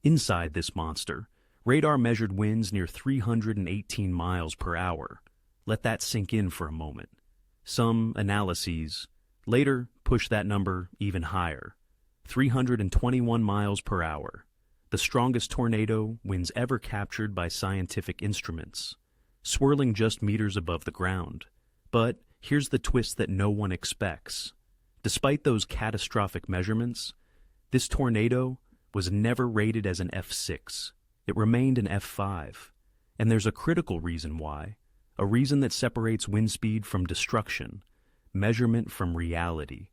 Inside this monster, radar measured winds near 318 miles per hour. Let that sink in for a moment. Some analyses later push that number even higher. 321 miles per hour. The strongest tornado winds ever captured by scientific instruments, swirling just meters above the ground. But here's the twist that no one expects. Despite those catastrophic measurements, this tornado was never rated as an F6. It remained an F5. And there's a critical reason why, a reason that separates wind speed from destruction, measurement from reality,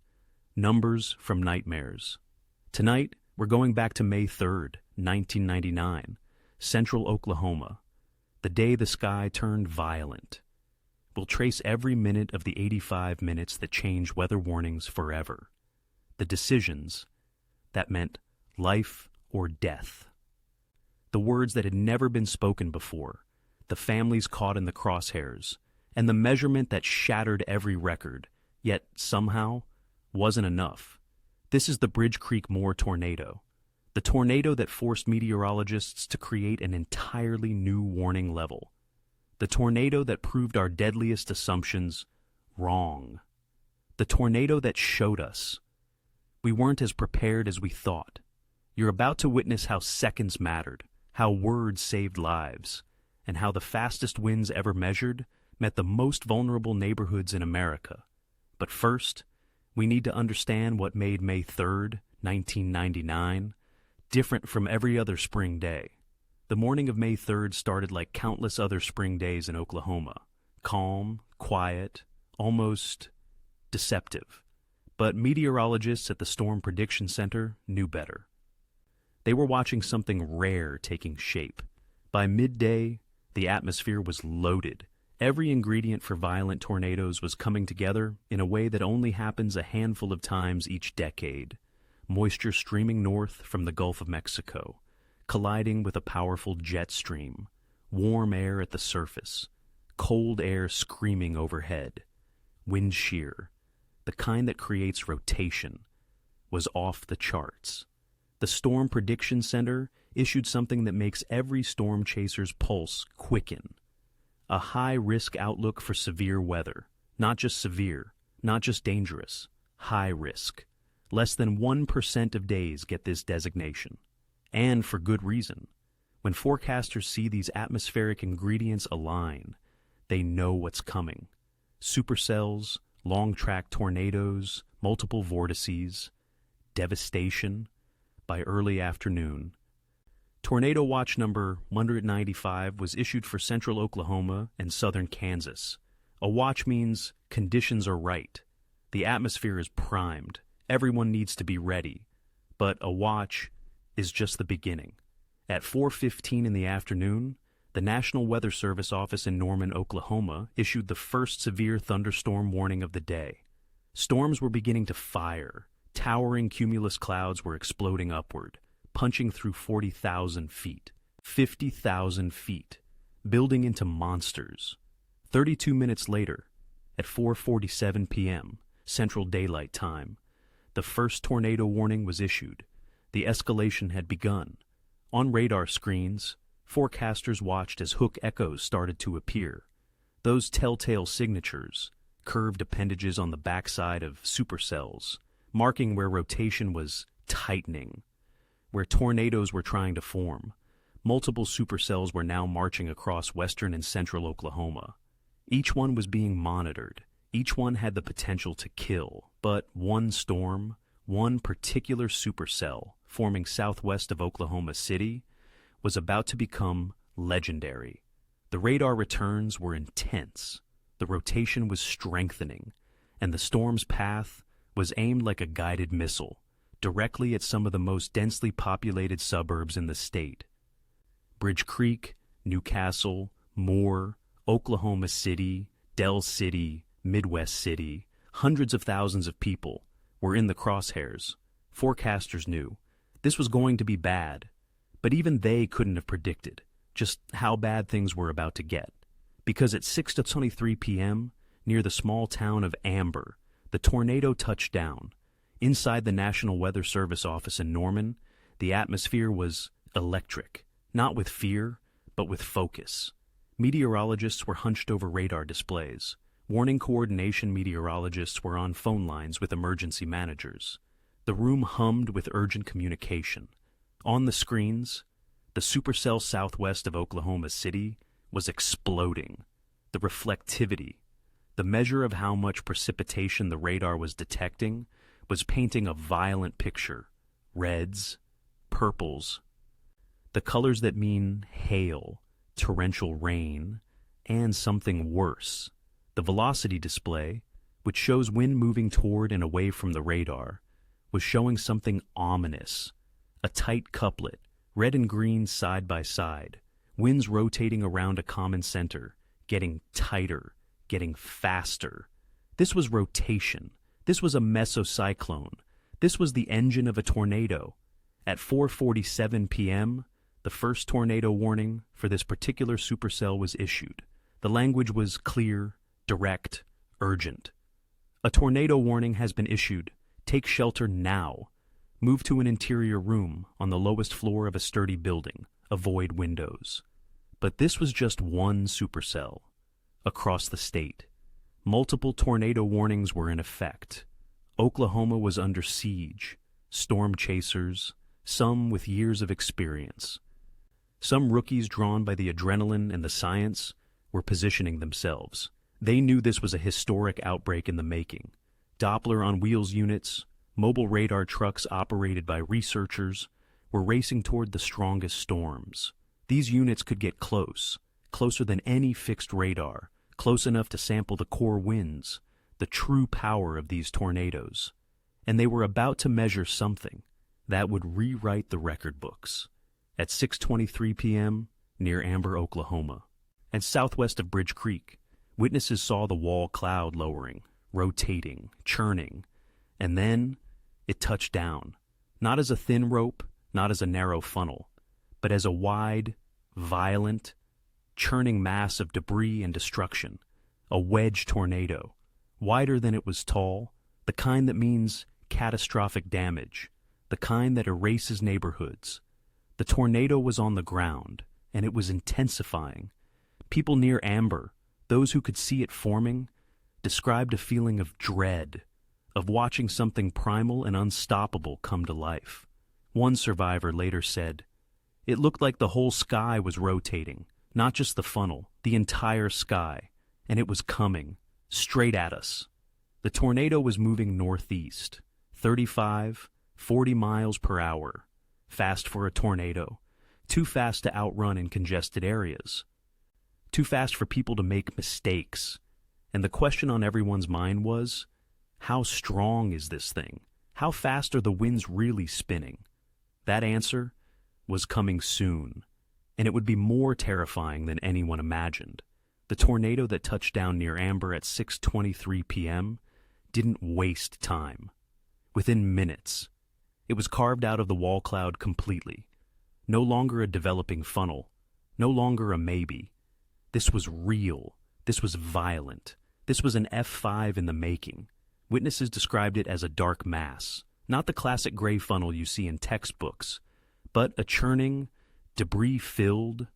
numbers from nightmares. Tonight, we're going back to May 3rd, 1999, central Oklahoma, the day the sky turned violent. We'll trace every minute of the 85 minutes that changed weather warnings forever. The decisions that meant life or death. The words that had never been spoken before, the families caught in the crosshairs, and the measurement that shattered every record, yet somehow wasn't enough. This is the Bridge Creek Moore tornado, the tornado that forced meteorologists to create an entirely new warning level. The tornado that proved our deadliest assumptions wrong. The tornado that showed us we weren't as prepared as we thought. You're about to witness how seconds mattered, how words saved lives, and how the fastest winds ever measured met the most vulnerable neighborhoods in America. But first, we need to understand what made May 3rd, 1999, different from every other spring day. The morning of May 3rd started like countless other spring days in Oklahoma. Calm, quiet, almost deceptive. But meteorologists at the Storm Prediction Center knew better. They were watching something rare taking shape. By midday, the atmosphere was loaded. Every ingredient for violent tornadoes was coming together in a way that only happens a handful of times each decade. Moisture streaming north from the Gulf of Mexico, colliding with a powerful jet stream, warm air at the surface, cold air screaming overhead. Wind shear, the kind that creates rotation, was off the charts. The Storm Prediction Center issued something that makes every storm chaser's pulse quicken. A high-risk outlook for severe weather. Not just severe, not just dangerous, high risk. Less than 1% of days get this designation. And for good reason. When forecasters see these atmospheric ingredients align, they know what's coming. Supercells, long-track tornadoes, multiple vortices, devastation. By early afternoon, Tornado Watch number 195 was issued for central Oklahoma and southern Kansas. A watch means conditions are right. The atmosphere is primed. Everyone needs to be ready. But a watch is just the beginning. At 4:15 in the afternoon, the National Weather Service office in Norman, Oklahoma, issued the first severe thunderstorm warning of the day. Storms were beginning to fire. Towering cumulus clouds were exploding upward, punching through 40,000 feet, 50,000 feet, building into monsters. 32 minutes later, at 4:47 p.m., Central Daylight Time, the first tornado warning was issued. The escalation had begun. On radar screens, forecasters watched as hook echoes started to appear. Those telltale signatures, curved appendages on the backside of supercells, marking where rotation was tightening, where tornadoes were trying to form. Multiple supercells were now marching across western and central Oklahoma. Each one was being monitored. Each one had the potential to kill. But one storm, one particular supercell forming southwest of Oklahoma City, was about to become legendary. The radar returns were intense. The rotation was strengthening, and the storm's path was aimed like a guided missile, directly at some of the most densely populated suburbs in the state. Bridge Creek, Newcastle, Moore, Oklahoma City, Del City, Midwest City, hundreds of thousands of people were in the crosshairs. Forecasters knew this was going to be bad, but even they couldn't have predicted just how bad things were about to get. Because at 6:23 p.m., near the small town of Amber, the tornado touched down. Inside the National Weather Service office in Norman, the atmosphere was electric, not with fear, but with focus. Meteorologists were hunched over radar displays. Warning coordination meteorologists were on phone lines with emergency managers. The room hummed with urgent communication. On the screens, the supercell southwest of Oklahoma City was exploding. The reflectivity, the measure of how much precipitation the radar was detecting, was painting a violent picture. Reds, purples, the colors that mean hail, torrential rain, and something worse. The velocity display, which shows wind moving toward and away from the radar, was showing something ominous. A tight couplet, red and green side by side, winds rotating around a common center, getting tighter, getting faster. This was rotation. This was a mesocyclone. This was the engine of a tornado. At 4:47 p.m., the first tornado warning for this particular supercell was issued. The language was clear, direct, urgent. A tornado warning has been issued. Take shelter now. Move to an interior room on the lowest floor of a sturdy building. Avoid windows. But this was just one supercell. Across the state, multiple tornado warnings were in effect. Oklahoma was under siege. Storm chasers, some with years of experience. Some rookies drawn by the adrenaline and the science were positioning themselves. They knew this was a historic outbreak in the making. Doppler on wheels units, mobile radar trucks operated by researchers, were racing toward the strongest storms. These units could get close, closer than any fixed radar, close enough to sample the core winds, the true power of these tornadoes. And they were about to measure something that would rewrite the record books. At 6:23 p.m., near Amber, Oklahoma, and southwest of Bridge Creek, witnesses saw the wall cloud lowering, rotating, churning, and then it touched down, not as a thin rope, not as a narrow funnel, but as a wide, violent, churning mass of debris and destruction, a wedge tornado, wider than it was tall, the kind that means catastrophic damage, the kind that erases neighborhoods. The tornado was on the ground, and it was intensifying. People near Amber, those who could see it forming, described a feeling of dread, of watching something primal and unstoppable come to life. One survivor later said, "It looked like the whole sky was rotating, not just the funnel, the entire sky, and it was coming, straight at us." The tornado was moving northeast, 35, 40 miles per hour. Fast for a tornado, too fast to outrun in congested areas, too fast for people to make mistakes. And the question on everyone's mind was, how strong is this thing? How fast are the winds really spinning? That answer was coming soon, and it would be more terrifying than anyone imagined. The tornado that touched down near Amber at 6:23 p.m. didn't waste time. Within minutes, it was carved out of the wall cloud completely. No longer a developing funnel, no longer a maybe. This was real. This was violent. This was an F5 in the making. Witnesses described it as a dark mass, not the classic gray funnel you see in textbooks, but a churning, debris-filled,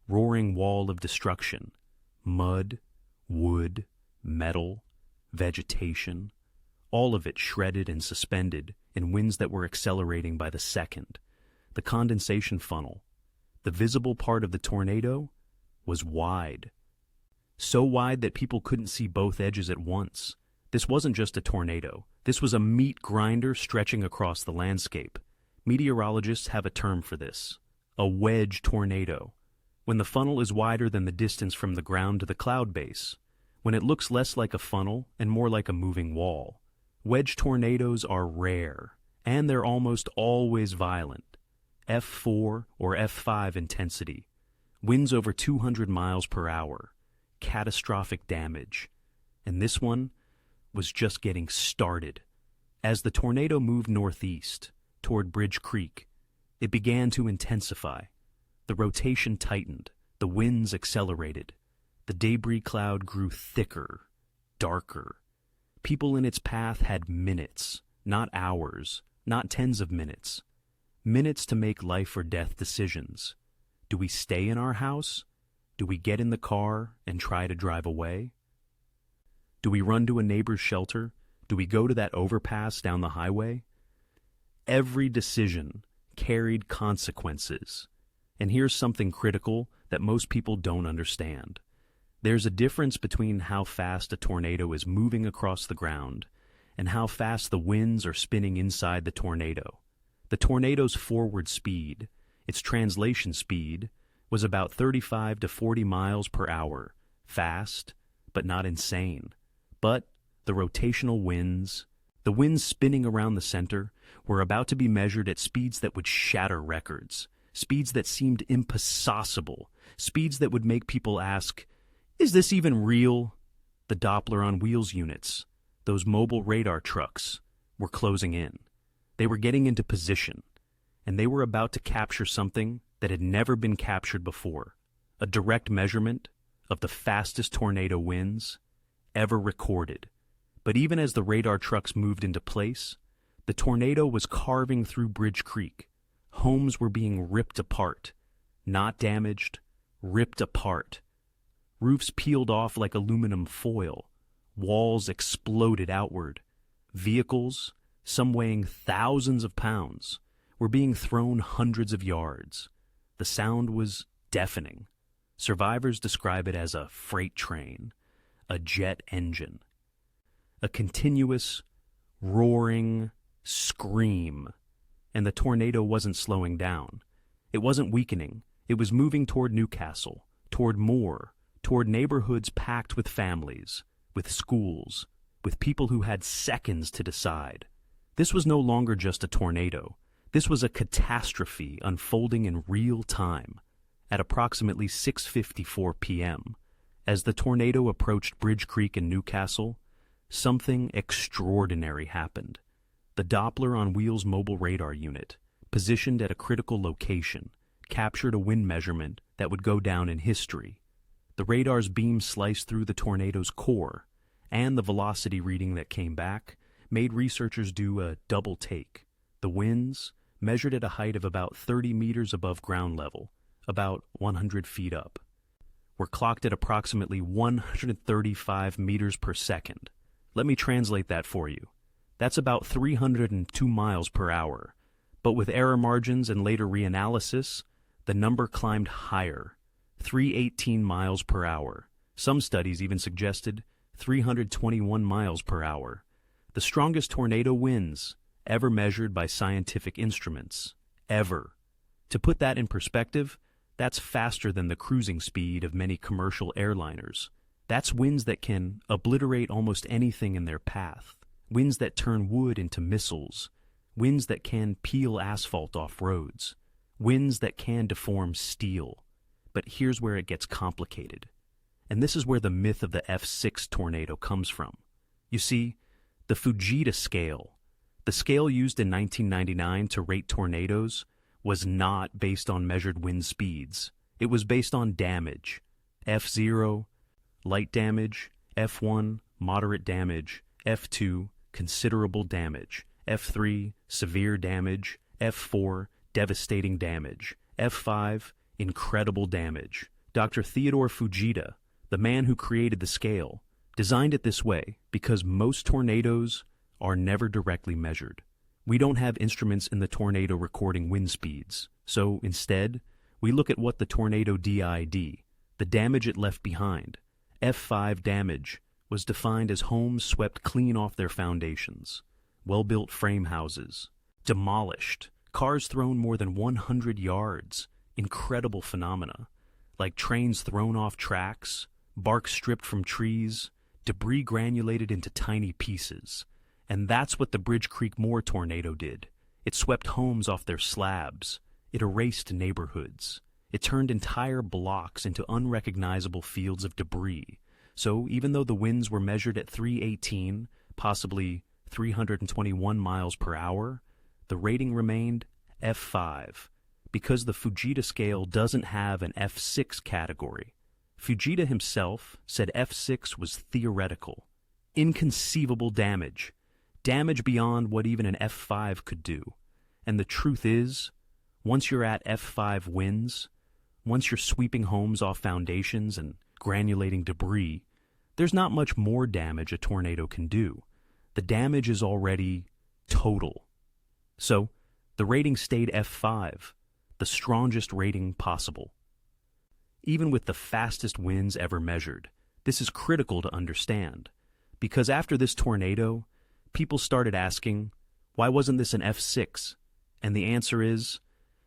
roaring wall of destruction. Mud, wood, metal, vegetation, all of it shredded and suspended in winds that were accelerating by the second. The condensation funnel, the visible part of the tornado, was wide. So wide that people couldn't see both edges at once. This wasn't just a tornado. This was a meat grinder stretching across the landscape. Meteorologists have a term for this: a wedge tornado. When the funnel is wider than the distance from the ground to the cloud base. When it looks less like a funnel and more like a moving wall. Wedge tornadoes are rare, and they're almost always violent. F4 or F5 intensity. Winds over 200 miles per hour. Catastrophic damage. And this one was just getting started. As the tornado moved northeast toward Bridge Creek, it began to intensify. The rotation tightened. The winds accelerated. The debris cloud grew thicker, darker. People in its path had minutes, not hours, not tens of minutes. Minutes to make life or death decisions. Do we stay in our house? Do we get in the car and try to drive away? Do we run to a neighbor's shelter? Do we go to that overpass down the highway? Every decision carried consequences. And here's something critical that most people don't understand. There's a difference between how fast a tornado is moving across the ground and how fast the winds are spinning inside the tornado. The tornado's forward speed, its translation speed, was about 35 to 40 miles per hour, fast, but not insane. But the rotational winds, the winds spinning around the center, were about to be measured at speeds that would shatter records, speeds that seemed impossible, speeds that would make people ask, is this even real? The Doppler on wheels units, those mobile radar trucks, were closing in. They were getting into position, and they were about to capture something that had never been captured before, a direct measurement of the fastest tornado winds ever recorded. But even as the radar trucks moved into place, the tornado was carving through Bridge Creek. Homes were being ripped apart, not damaged, ripped apart. Roofs peeled off like aluminum foil. Walls exploded outward. Vehicles, some weighing thousands of pounds, were being thrown hundreds of yards. The sound was deafening. Survivors describe it as a freight train, a jet engine. A continuous, roaring scream. And the tornado wasn't slowing down. It wasn't weakening. It was moving toward Newcastle, toward Moore, toward neighborhoods packed with families, with schools, with people who had seconds to decide. This was no longer just a tornado. This was a catastrophe unfolding in real time. At approximately 6:54 p.m., as the tornado approached Bridge Creek in Newcastle, something extraordinary happened. The Doppler on wheels mobile radar unit, positioned at a critical location, captured a wind measurement that would go down in history. The radar's beam sliced through the tornado's core, and the velocity reading that came back made researchers do a double take. The winds, measured at a height of about 30 meters above ground level, about 100 feet up, were clocked at approximately 135 meters per second. Let me translate that for you. That's about 302 miles per hour. But with error margins and later reanalysis, the number climbed higher, 318 miles per hour. Some studies even suggested 321 miles per hour. The strongest tornado winds ever measured by scientific instruments. Ever. To put that in perspective, that's faster than the cruising speed of many commercial airliners. That's winds that can obliterate almost anything in their path. Winds that turn wood into missiles. Winds that can peel asphalt off roads. Winds that can deform steel. But here's where it gets complicated. And this is where the myth of the F6 tornado comes from. You see, the Fujita scale, the scale used in 1999 to rate tornadoes, was not based on measured wind speeds. It was based on damage. F0, light damage. F1, moderate damage. F2, considerable damage. F3, severe damage. F4, devastating damage. F5, incredible damage. Dr. Theodore Fujita, the man who created the scale, designed it this way because most tornadoes are never directly measured. We don't have instruments in the tornado recording wind speeds, so instead, we look at what the tornado did, the damage it left behind. F5 damage was defined as homes swept clean off their foundations, well-built frame houses, demolished, cars thrown more than 100 yards, incredible phenomena, like trains thrown off tracks, bark stripped from trees, debris granulated into tiny pieces. And that's what the Bridge Creek Moore tornado did. It swept homes off their slabs. It erased neighborhoods. It turned entire blocks into unrecognizable fields of debris. So even though the winds were measured at 318, possibly 321 miles per hour, the rating remained F5, because the Fujita scale doesn't have an F6 category. Fujita himself said F6 was theoretical. Inconceivable damage. Damage beyond what even an F5 could do. And the truth is, Once you're at F5 winds, once you're sweeping homes off foundations and granulating debris, there's not much more damage a tornado can do. The damage is already total. So, the rating stayed F5, the strongest rating possible. Even with the fastest winds ever measured, this is critical to understand, because after this tornado, people started asking, why wasn't this an F6? And the answer is,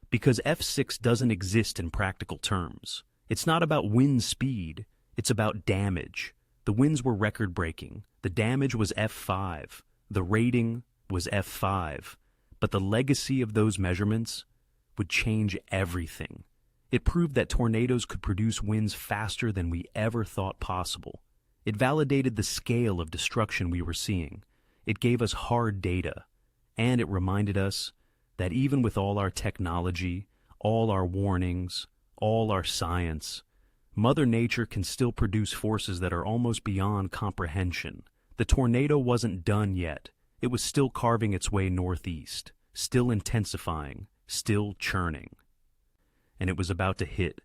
because F6 doesn't exist in practical terms. It's not about wind speed, it's about damage. The winds were record-breaking. The damage was F5. The rating was F5. But the legacy of those measurements would change everything. It proved that tornadoes could produce winds faster than we ever thought possible. It validated the scale of destruction we were seeing. It gave us hard data. And it reminded us that even with all our technology, all our warnings, all our science, Mother Nature can still produce forces that are almost beyond comprehension. The tornado wasn't done yet. It was still carving its way northeast, still intensifying, still churning. And it was about to hit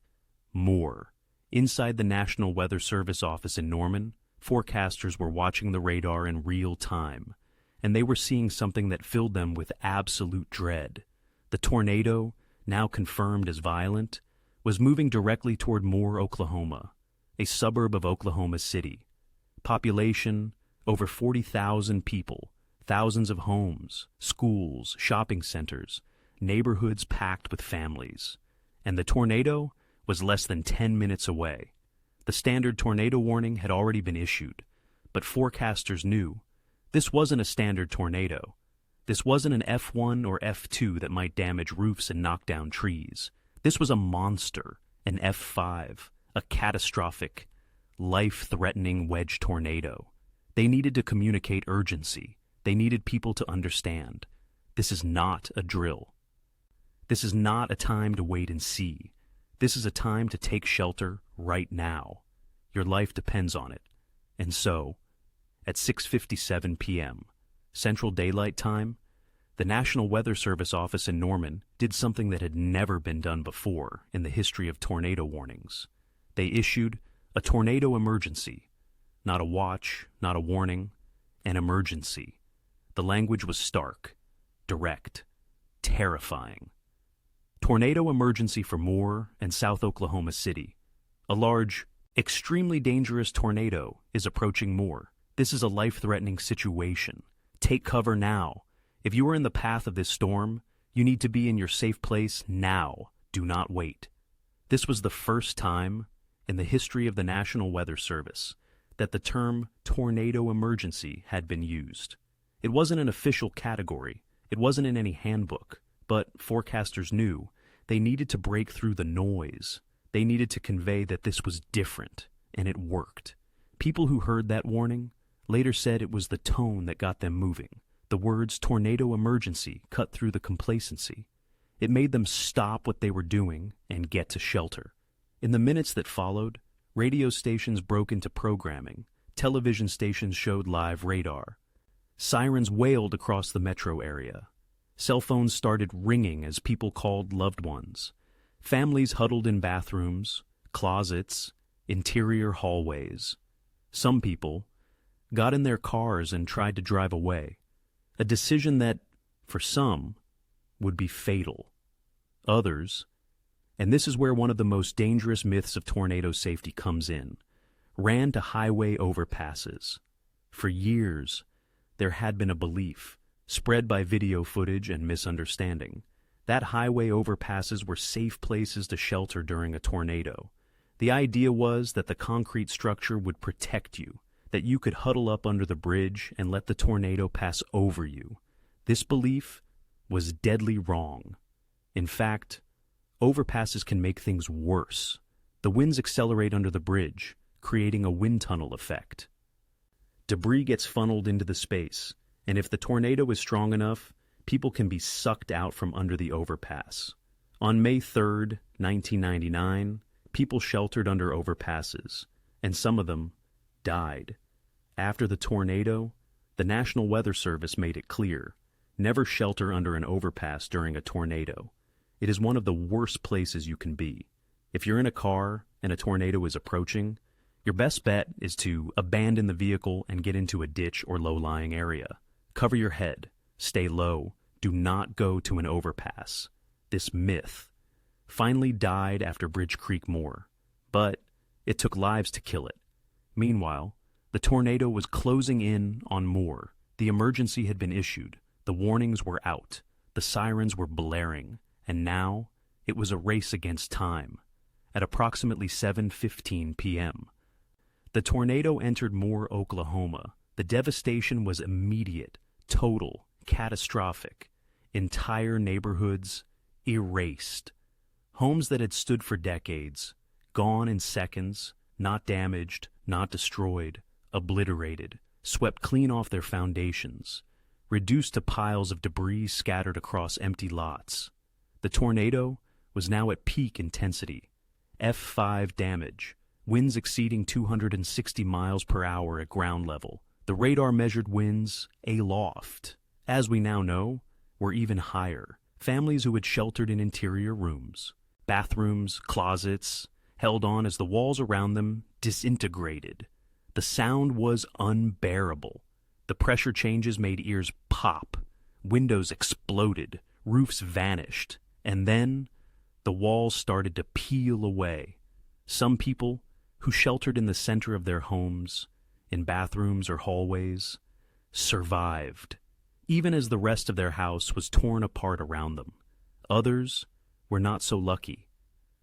more. Inside the National Weather Service office in Norman, forecasters were watching the radar in real time, and they were seeing something that filled them with absolute dread. The tornado, now confirmed as violent, was moving directly toward Moore, Oklahoma, a suburb of Oklahoma City. Population, over 40,000 people, thousands of homes, schools, shopping centers, neighborhoods packed with families. And the tornado was less than 10 minutes away. The standard tornado warning had already been issued, but forecasters knew this wasn't a standard tornado. This wasn't an F1 or F2 that might damage roofs and knock down trees. This was a monster, an F5, a catastrophic, life-threatening wedge tornado. They needed to communicate urgency. They needed people to understand. This is not a drill. This is not a time to wait and see. This is a time to take shelter right now. Your life depends on it. And so, at 6:57 p.m., Central Daylight Time, the National Weather Service office in Norman did something that had never been done before in the history of tornado warnings. They issued a tornado emergency. Not a watch, not a warning, an emergency. The language was stark, direct, terrifying. Tornado emergency for Moore and South Oklahoma City. A large, extremely dangerous tornado is approaching Moore. This is a life-threatening situation. Take cover now. If you are in the path of this storm, you need to be in your safe place now. Do not wait. This was the first time in the history of the National Weather Service that the term tornado emergency had been used. It wasn't an official category. It wasn't in any handbook. But forecasters knew they needed to break through the noise. They needed to convey that this was different, and it worked. People who heard that warning later said it was the tone that got them moving. The words tornado emergency cut through the complacency. It made them stop what they were doing and get to shelter. In the minutes that followed, radio stations broke into programming. Television stations showed live radar. Sirens wailed across the metro area. Cell phones started ringing as people called loved ones. Families huddled in bathrooms, closets, interior hallways. Some people got in their cars and tried to drive away. A decision that, for some, would be fatal. Others, and this is where one of the most dangerous myths of tornado safety comes in, ran to highway overpasses. For years, there had been a belief, spread by video footage and misunderstanding, that highway overpasses were safe places to shelter during a tornado. The idea was that the concrete structure would protect you, that you could huddle up under the bridge and let the tornado pass over you. This belief was deadly wrong. In fact, overpasses can make things worse. The winds accelerate under the bridge, creating a wind tunnel effect. Debris gets funneled into the space, and if the tornado is strong enough, people can be sucked out from under the overpass. On May 3rd, 1999, people sheltered under overpasses, and some of them died. After the tornado, the National Weather Service made it clear, never shelter under an overpass during a tornado. It is one of the worst places you can be. If you're in a car and a tornado is approaching, your best bet is to abandon the vehicle and get into a ditch or low-lying area. Cover your head. Stay low. Do not go to an overpass. This myth finally died after Bridge Creek Moor, but it took lives to kill it. Meanwhile, the tornado was closing in on Moor. The emergency had been issued. The warnings were out. The sirens were blaring. And now, it was a race against time. At approximately 7:15 p.m., the tornado entered Moore, Oklahoma. The devastation was immediate, total, catastrophic. Entire neighborhoods erased. Homes that had stood for decades, gone in seconds, not damaged, not destroyed, obliterated, swept clean off their foundations, reduced to piles of debris scattered across empty lots. The tornado was now at peak intensity, F5 damage, winds exceeding 260 miles per hour at ground level. The radar measured winds aloft, as we now know, were even higher. Families who had sheltered in interior rooms, bathrooms, closets, held on as the walls around them disintegrated. The sound was unbearable. The pressure changes made ears pop. Windows exploded. Roofs vanished. And then the walls started to peel away. Some people who sheltered in the center of their homes, in bathrooms or hallways, survived, even as the rest of their house was torn apart around them. Others were not so lucky.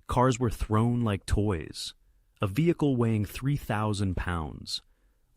Cars were thrown like toys. A vehicle weighing 3,000 pounds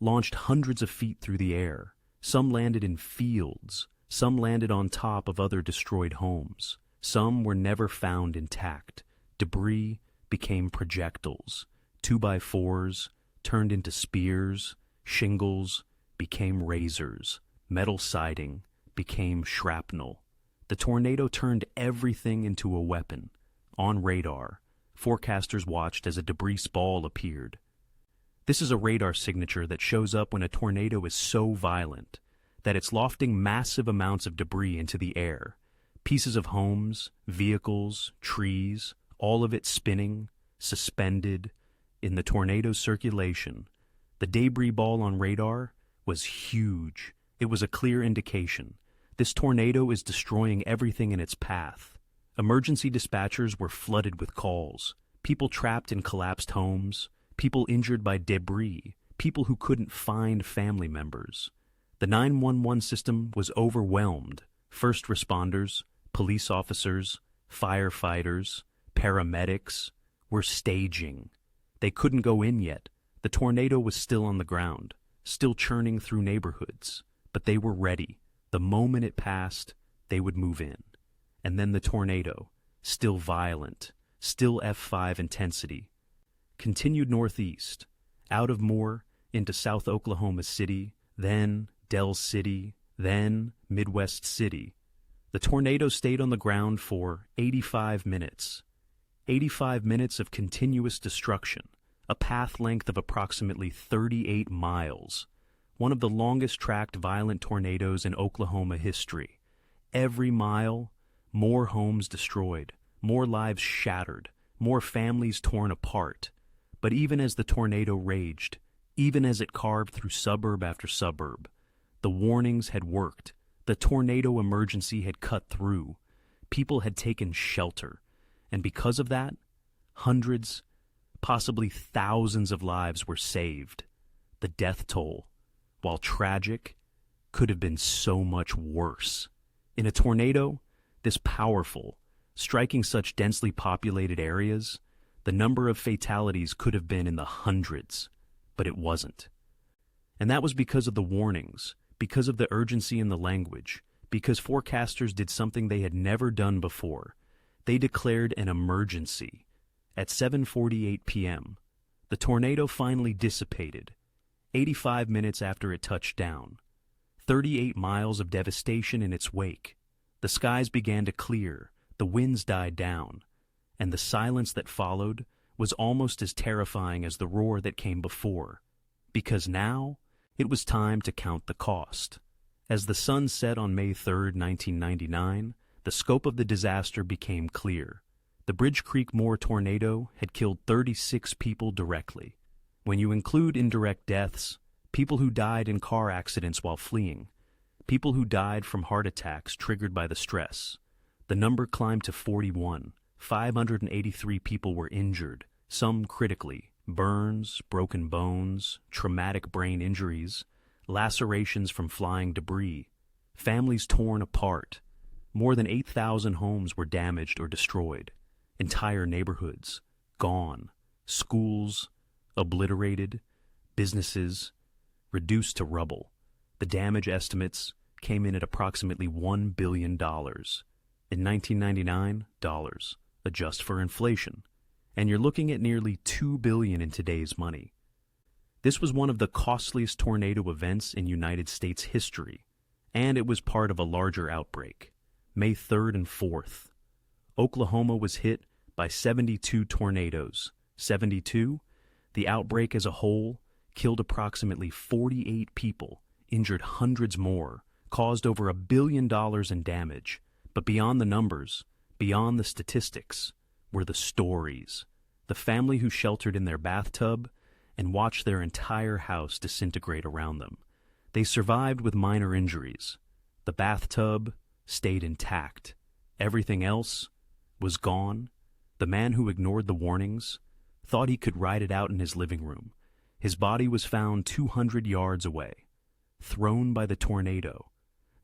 launched hundreds of feet through the air. Some landed in fields. Some landed on top of other destroyed homes. Some were never found intact. Debris became projectiles. 2x4s turned into spears. Shingles became razors. Metal siding became shrapnel. The tornado turned everything into a weapon. On radar, forecasters watched as a debris ball appeared. This is a radar signature that shows up when a tornado is so violent that it's lofting massive amounts of debris into the air. Pieces of homes, vehicles, trees, all of it spinning, suspended, in the tornado's circulation. The debris ball on radar was huge. It was a clear indication. This tornado is destroying everything in its path. Emergency dispatchers were flooded with calls. People trapped in collapsed homes, people injured by debris, people who couldn't find family members. The 911 system was overwhelmed. First responders, police officers, firefighters, paramedics were staging. They couldn't go in yet. The tornado was still on the ground, still churning through neighborhoods. But they were ready. The moment it passed, they would move in. And then the tornado, still violent, still F5 intensity, continued northeast, out of Moore into South Oklahoma City, then Del City, then Midwest City. The tornado stayed on the ground for 85 minutes. 85 minutes of continuous destruction, a path length of approximately 38 miles. One of the longest-tracked violent tornadoes in Oklahoma history. Every mile, more homes destroyed, more lives shattered, more families torn apart. But even as the tornado raged, even as it carved through suburb after suburb, the warnings had worked. The tornado emergency had cut through. People had taken shelter. And because of that, hundreds, possibly thousands of lives were saved. The death toll, while tragic, could have been so much worse. In a tornado, this powerful, striking such densely populated areas, the number of fatalities could have been in the hundreds, but it wasn't. And that was because of the warnings, because of the urgency in the language, because forecasters did something they had never done before. They declared an emergency. At 7:48 p.m., the tornado finally dissipated. 85 minutes after it touched down, 38 miles of devastation in its wake. The skies began to clear, the winds died down, and the silence that followed was almost as terrifying as the roar that came before, because now it was time to count the cost. As the sun set on May 3, 1999, The scope of the disaster became clear. The Bridge Creek Moor tornado had killed 36 people directly. When you include indirect deaths, people who died in car accidents while fleeing, people who died from heart attacks triggered by the stress, the number climbed to 41. 583 people were injured, some critically: burns, broken bones, traumatic brain injuries, lacerations from flying debris, families torn apart. More than 8,000 homes were damaged or destroyed, entire neighborhoods gone, schools obliterated, businesses reduced to rubble. The damage estimates came in at approximately $1 billion. In 1999, dollars, adjust for inflation, and you're looking at nearly $2 billion in today's money. This was one of the costliest tornado events in United States history, and it was part of a larger outbreak. May 3rd and 4th, Oklahoma was hit by 72 tornadoes. 72, the outbreak as a whole, killed approximately 48 people, injured hundreds more, caused over $1 billion in damage. But beyond the numbers, beyond the statistics, were the stories. The family who sheltered in their bathtub and watched their entire house disintegrate around them. They survived with minor injuries. The bathtub stayed intact. Everything else was gone. The man who ignored the warnings thought he could ride it out in his living room. His body was found 200 yards away, thrown by the tornado.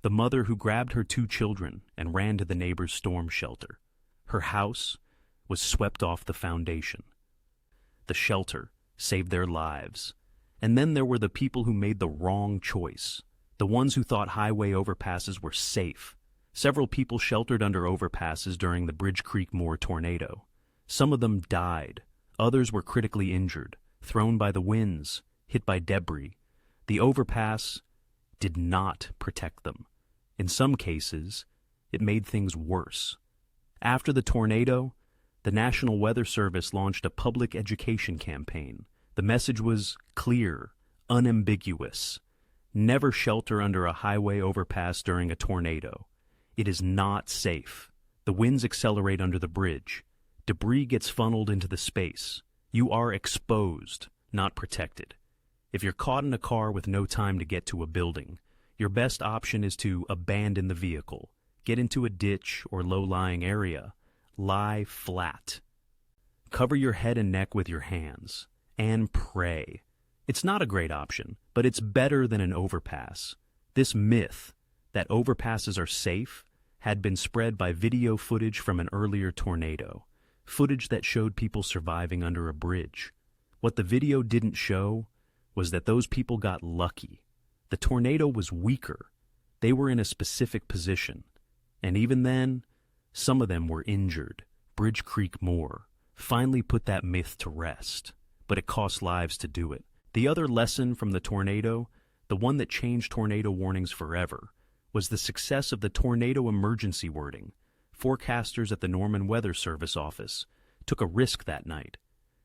The mother who grabbed her 2 children and ran to the neighbor's storm shelter. Her house was swept off the foundation. The shelter saved their lives. And then there were the people who made the wrong choice, the ones who thought highway overpasses were safe. Several people sheltered under overpasses during the Bridge Creek Moor tornado. Some of them died. Others were critically injured, thrown by the winds, hit by debris. The overpass did not protect them. In some cases, it made things worse. After the tornado, the National Weather Service launched a public education campaign. The message was clear, unambiguous. Never shelter under a highway overpass during a tornado. It is not safe. The winds accelerate under the bridge. Debris gets funneled into the space. You are exposed, not protected. If you're caught in a car with no time to get to a building, your best option is to abandon the vehicle, get into a ditch or low-lying area, lie flat. Cover your head and neck with your hands, and pray. It's not a great option, but it's better than an overpass. This myth that overpasses are safe had been spread by video footage from an earlier tornado, footage that showed people surviving under a bridge. What the video didn't show was that those people got lucky. The tornado was weaker. They were in a specific position. And even then, some of them were injured. Bridge Creek Moor finally put that myth to rest, but it cost lives to do it. The other lesson from the tornado, the one that changed tornado warnings forever, was the success of the tornado emergency wording. Forecasters at the Norman Weather Service office took a risk that night.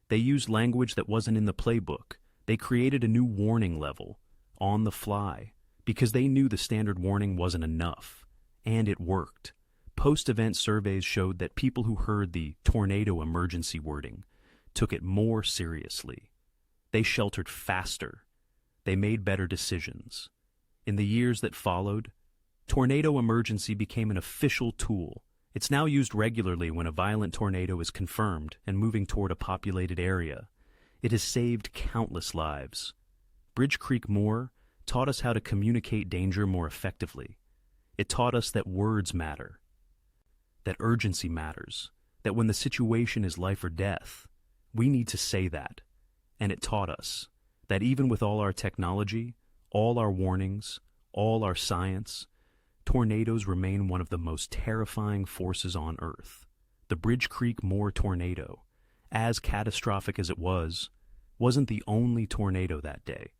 They used language that wasn't in the playbook. They created a new warning level, on the fly, because they knew the standard warning wasn't enough. And it worked. Post-event surveys showed that people who heard the tornado emergency wording took it more seriously. They sheltered faster. They made better decisions. In the years that followed, tornado emergency became an official tool. It's now used regularly when a violent tornado is confirmed and moving toward a populated area. It has saved countless lives. Bridge Creek Moor taught us how to communicate danger more effectively. It taught us that words matter, that urgency matters, that when the situation is life or death, we need to say that. And it taught us that even with all our technology, all our warnings, all our science, tornadoes remain one of the most terrifying forces on Earth. The Bridge Creek Moor tornado, as catastrophic as it was, wasn't the only tornado that day.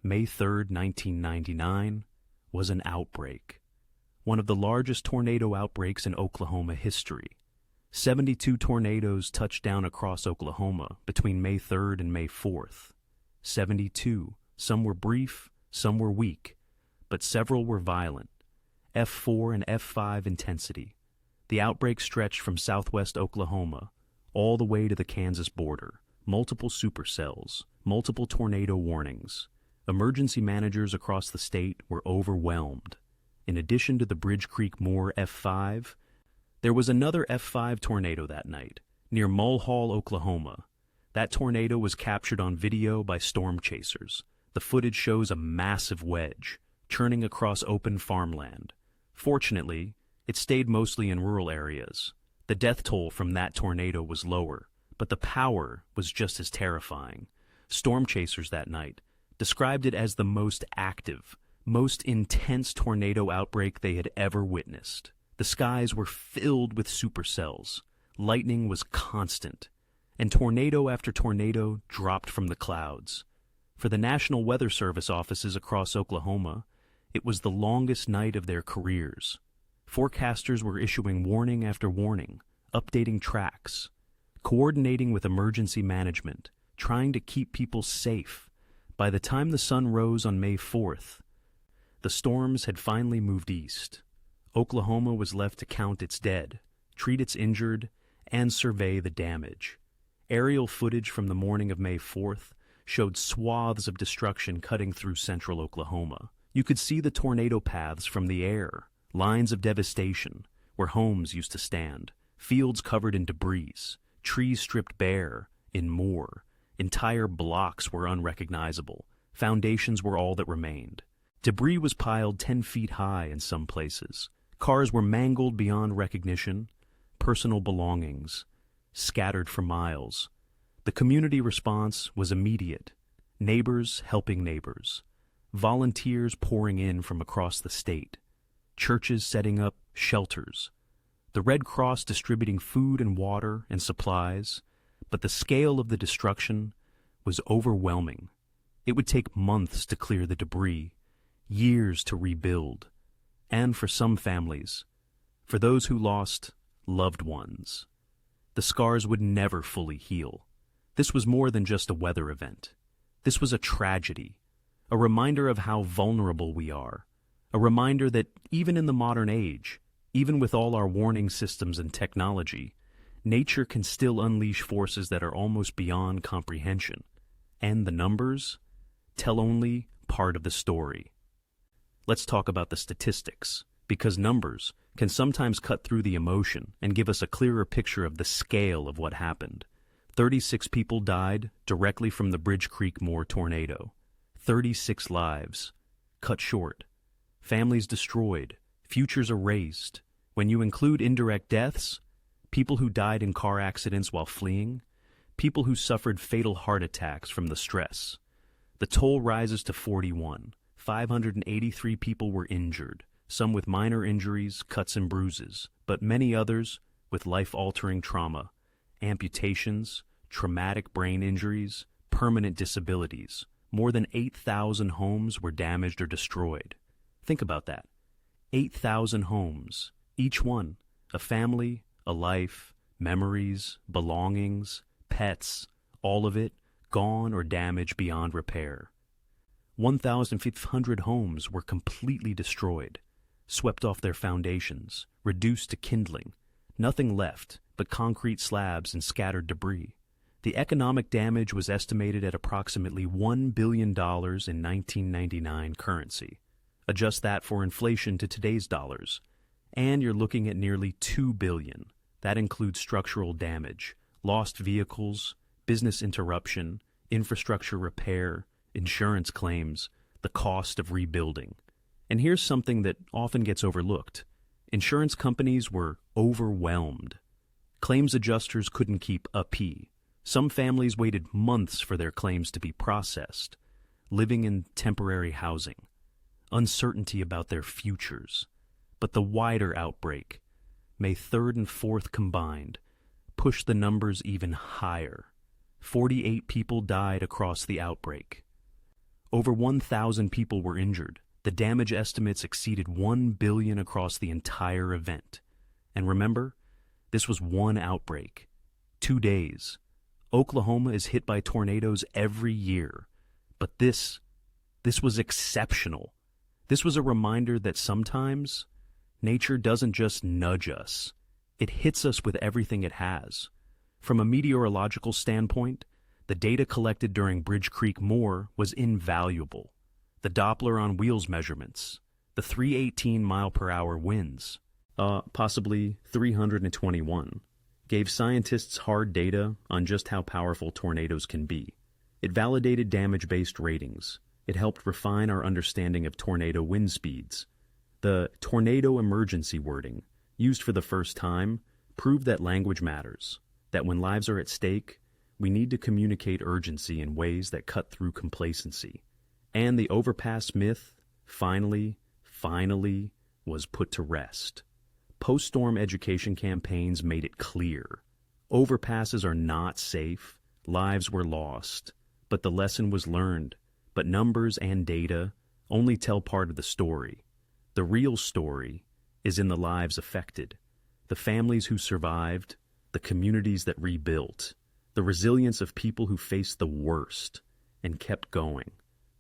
May 3rd, 1999, was an outbreak. One of the largest tornado outbreaks in Oklahoma history. 72 tornadoes touched down across Oklahoma between May 3rd and May 4th. 72. Some were brief, some were weak, but several were violent. F4 and F5 intensity. The outbreak stretched from southwest Oklahoma all the way to the Kansas border. Multiple supercells, multiple tornado warnings. Emergency managers across the state were overwhelmed. In addition to the Bridge Creek Moore F5, there was another F5 tornado that night, near Mulhall, Oklahoma. That tornado was captured on video by storm chasers. The footage shows a massive wedge, churning across open farmland. Fortunately, it stayed mostly in rural areas. The death toll from that tornado was lower, but the power was just as terrifying. Storm chasers that night described it as the most active, most intense tornado outbreak they had ever witnessed. The skies were filled with supercells. Lightning was constant, and tornado after tornado dropped from the clouds. For the National Weather Service offices across Oklahoma, it was the longest night of their careers. Forecasters were issuing warning after warning, updating tracks, coordinating with emergency management, trying to keep people safe. By the time the sun rose on May 4th, the storms had finally moved east. Oklahoma was left to count its dead, treat its injured, and survey the damage. Aerial footage from the morning of May 4th showed swaths of destruction cutting through central Oklahoma. You could see the tornado paths from the air, lines of devastation where homes used to stand, fields covered in debris, trees stripped bare in Moore. Entire blocks were unrecognizable. Foundations were all that remained. Debris was piled 10 feet high in some places. Cars were mangled beyond recognition. Personal belongings scattered for miles. The community response was immediate. Neighbors helping neighbors. Volunteers pouring in from across the state. Churches setting up shelters. The Red Cross distributing food and water and supplies. But the scale of the destruction was overwhelming. It would take months to clear the debris, years to rebuild, and for some families, for those who lost loved ones, the scars would never fully heal. This was more than just a weather event. This was a tragedy, a reminder of how vulnerable we are, a reminder that even in the modern age, even with all our warning systems and technology, nature can still unleash forces that are almost beyond comprehension, and the numbers tell only part of the story. Let's talk about the statistics, because numbers can sometimes cut through the emotion and give us a clearer picture of the scale of what happened. 36 people died directly from the Bridge Creek Moore tornado. 36 lives cut short. Families destroyed. Futures erased. When you include indirect deaths, people who died in car accidents while fleeing, people who suffered fatal heart attacks from the stress, the toll rises to 41. 583 people were injured, some with minor injuries, cuts and bruises, but many others with life-altering trauma, amputations, traumatic brain injuries, permanent disabilities. More than 8,000 homes were damaged or destroyed. Think about that. 8,000 homes, each one, a family, a life, memories, belongings, pets, all of it gone or damaged beyond repair. 1,500 homes were completely destroyed, swept off their foundations, reduced to kindling, nothing left but concrete slabs and scattered debris. The economic damage was estimated at approximately $1 billion in 1999 currency. Adjust that for inflation to today's dollars, and you're looking at nearly $2 billion. That includes structural damage, lost vehicles, business interruption, infrastructure repair, insurance claims, the cost of rebuilding. And here's something that often gets overlooked. Insurance companies were overwhelmed. Claims adjusters couldn't keep a P. Some families waited months for their claims to be processed, living in temporary housing, uncertainty about their futures. But the wider outbreak, May 3rd and 4th combined, pushed the numbers even higher. 48 people died across the outbreak. Over 1,000 people were injured. The damage estimates exceeded $1 billion across the entire event. And remember, this was one outbreak. 2 days. Oklahoma is hit by tornadoes every year. But this was exceptional. This was a reminder that sometimes nature doesn't just nudge us. It hits us with everything it has. From a meteorological standpoint, the data collected during Bridge Creek Moor was invaluable. The Doppler on wheels measurements, the 318 mile per hour winds, possibly 321, gave scientists hard data on just how powerful tornadoes can be. It validated damage-based ratings. It helped refine our understanding of tornado wind speeds. The tornado emergency wording, used for the first time, proved that language matters, that when lives are at stake, we need to communicate urgency in ways that cut through complacency. And the overpass myth, finally, was put to rest. Post-storm education campaigns made it clear. Overpasses are not safe, lives were lost, but the lesson was learned. But numbers and data only tell part of the story. The real story is in the lives affected, the families who survived, the communities that rebuilt, the resilience of people who faced the worst and kept going.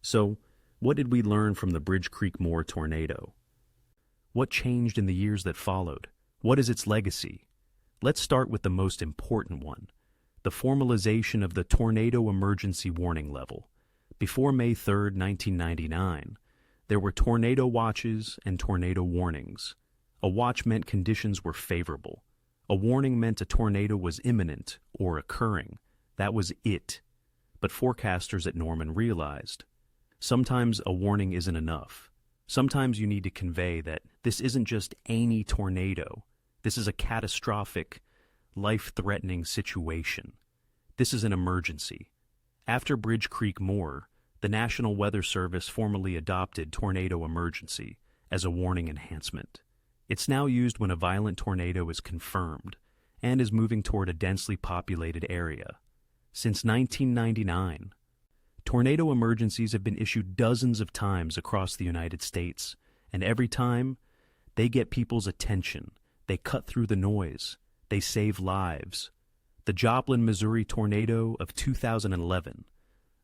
So, what did we learn from the Bridge Creek Moor tornado? What changed in the years that followed? What is its legacy? Let's start with the most important one, the formalization of the tornado emergency warning level. Before May 3, 1999, there were tornado watches and tornado warnings. A watch meant conditions were favorable. A warning meant a tornado was imminent or occurring. That was it. But forecasters at Norman realized, sometimes a warning isn't enough. Sometimes you need to convey that this isn't just any tornado. This is a catastrophic, life-threatening situation. This is an emergency. After Bridge Creek Moor, the National Weather Service formally adopted tornado emergency as a warning enhancement. It's now used when a violent tornado is confirmed and is moving toward a densely populated area. Since 1999, tornado emergencies have been issued dozens of times across the United States, and every time, they get people's attention. They cut through the noise. They save lives. The Joplin, Missouri tornado of 2011,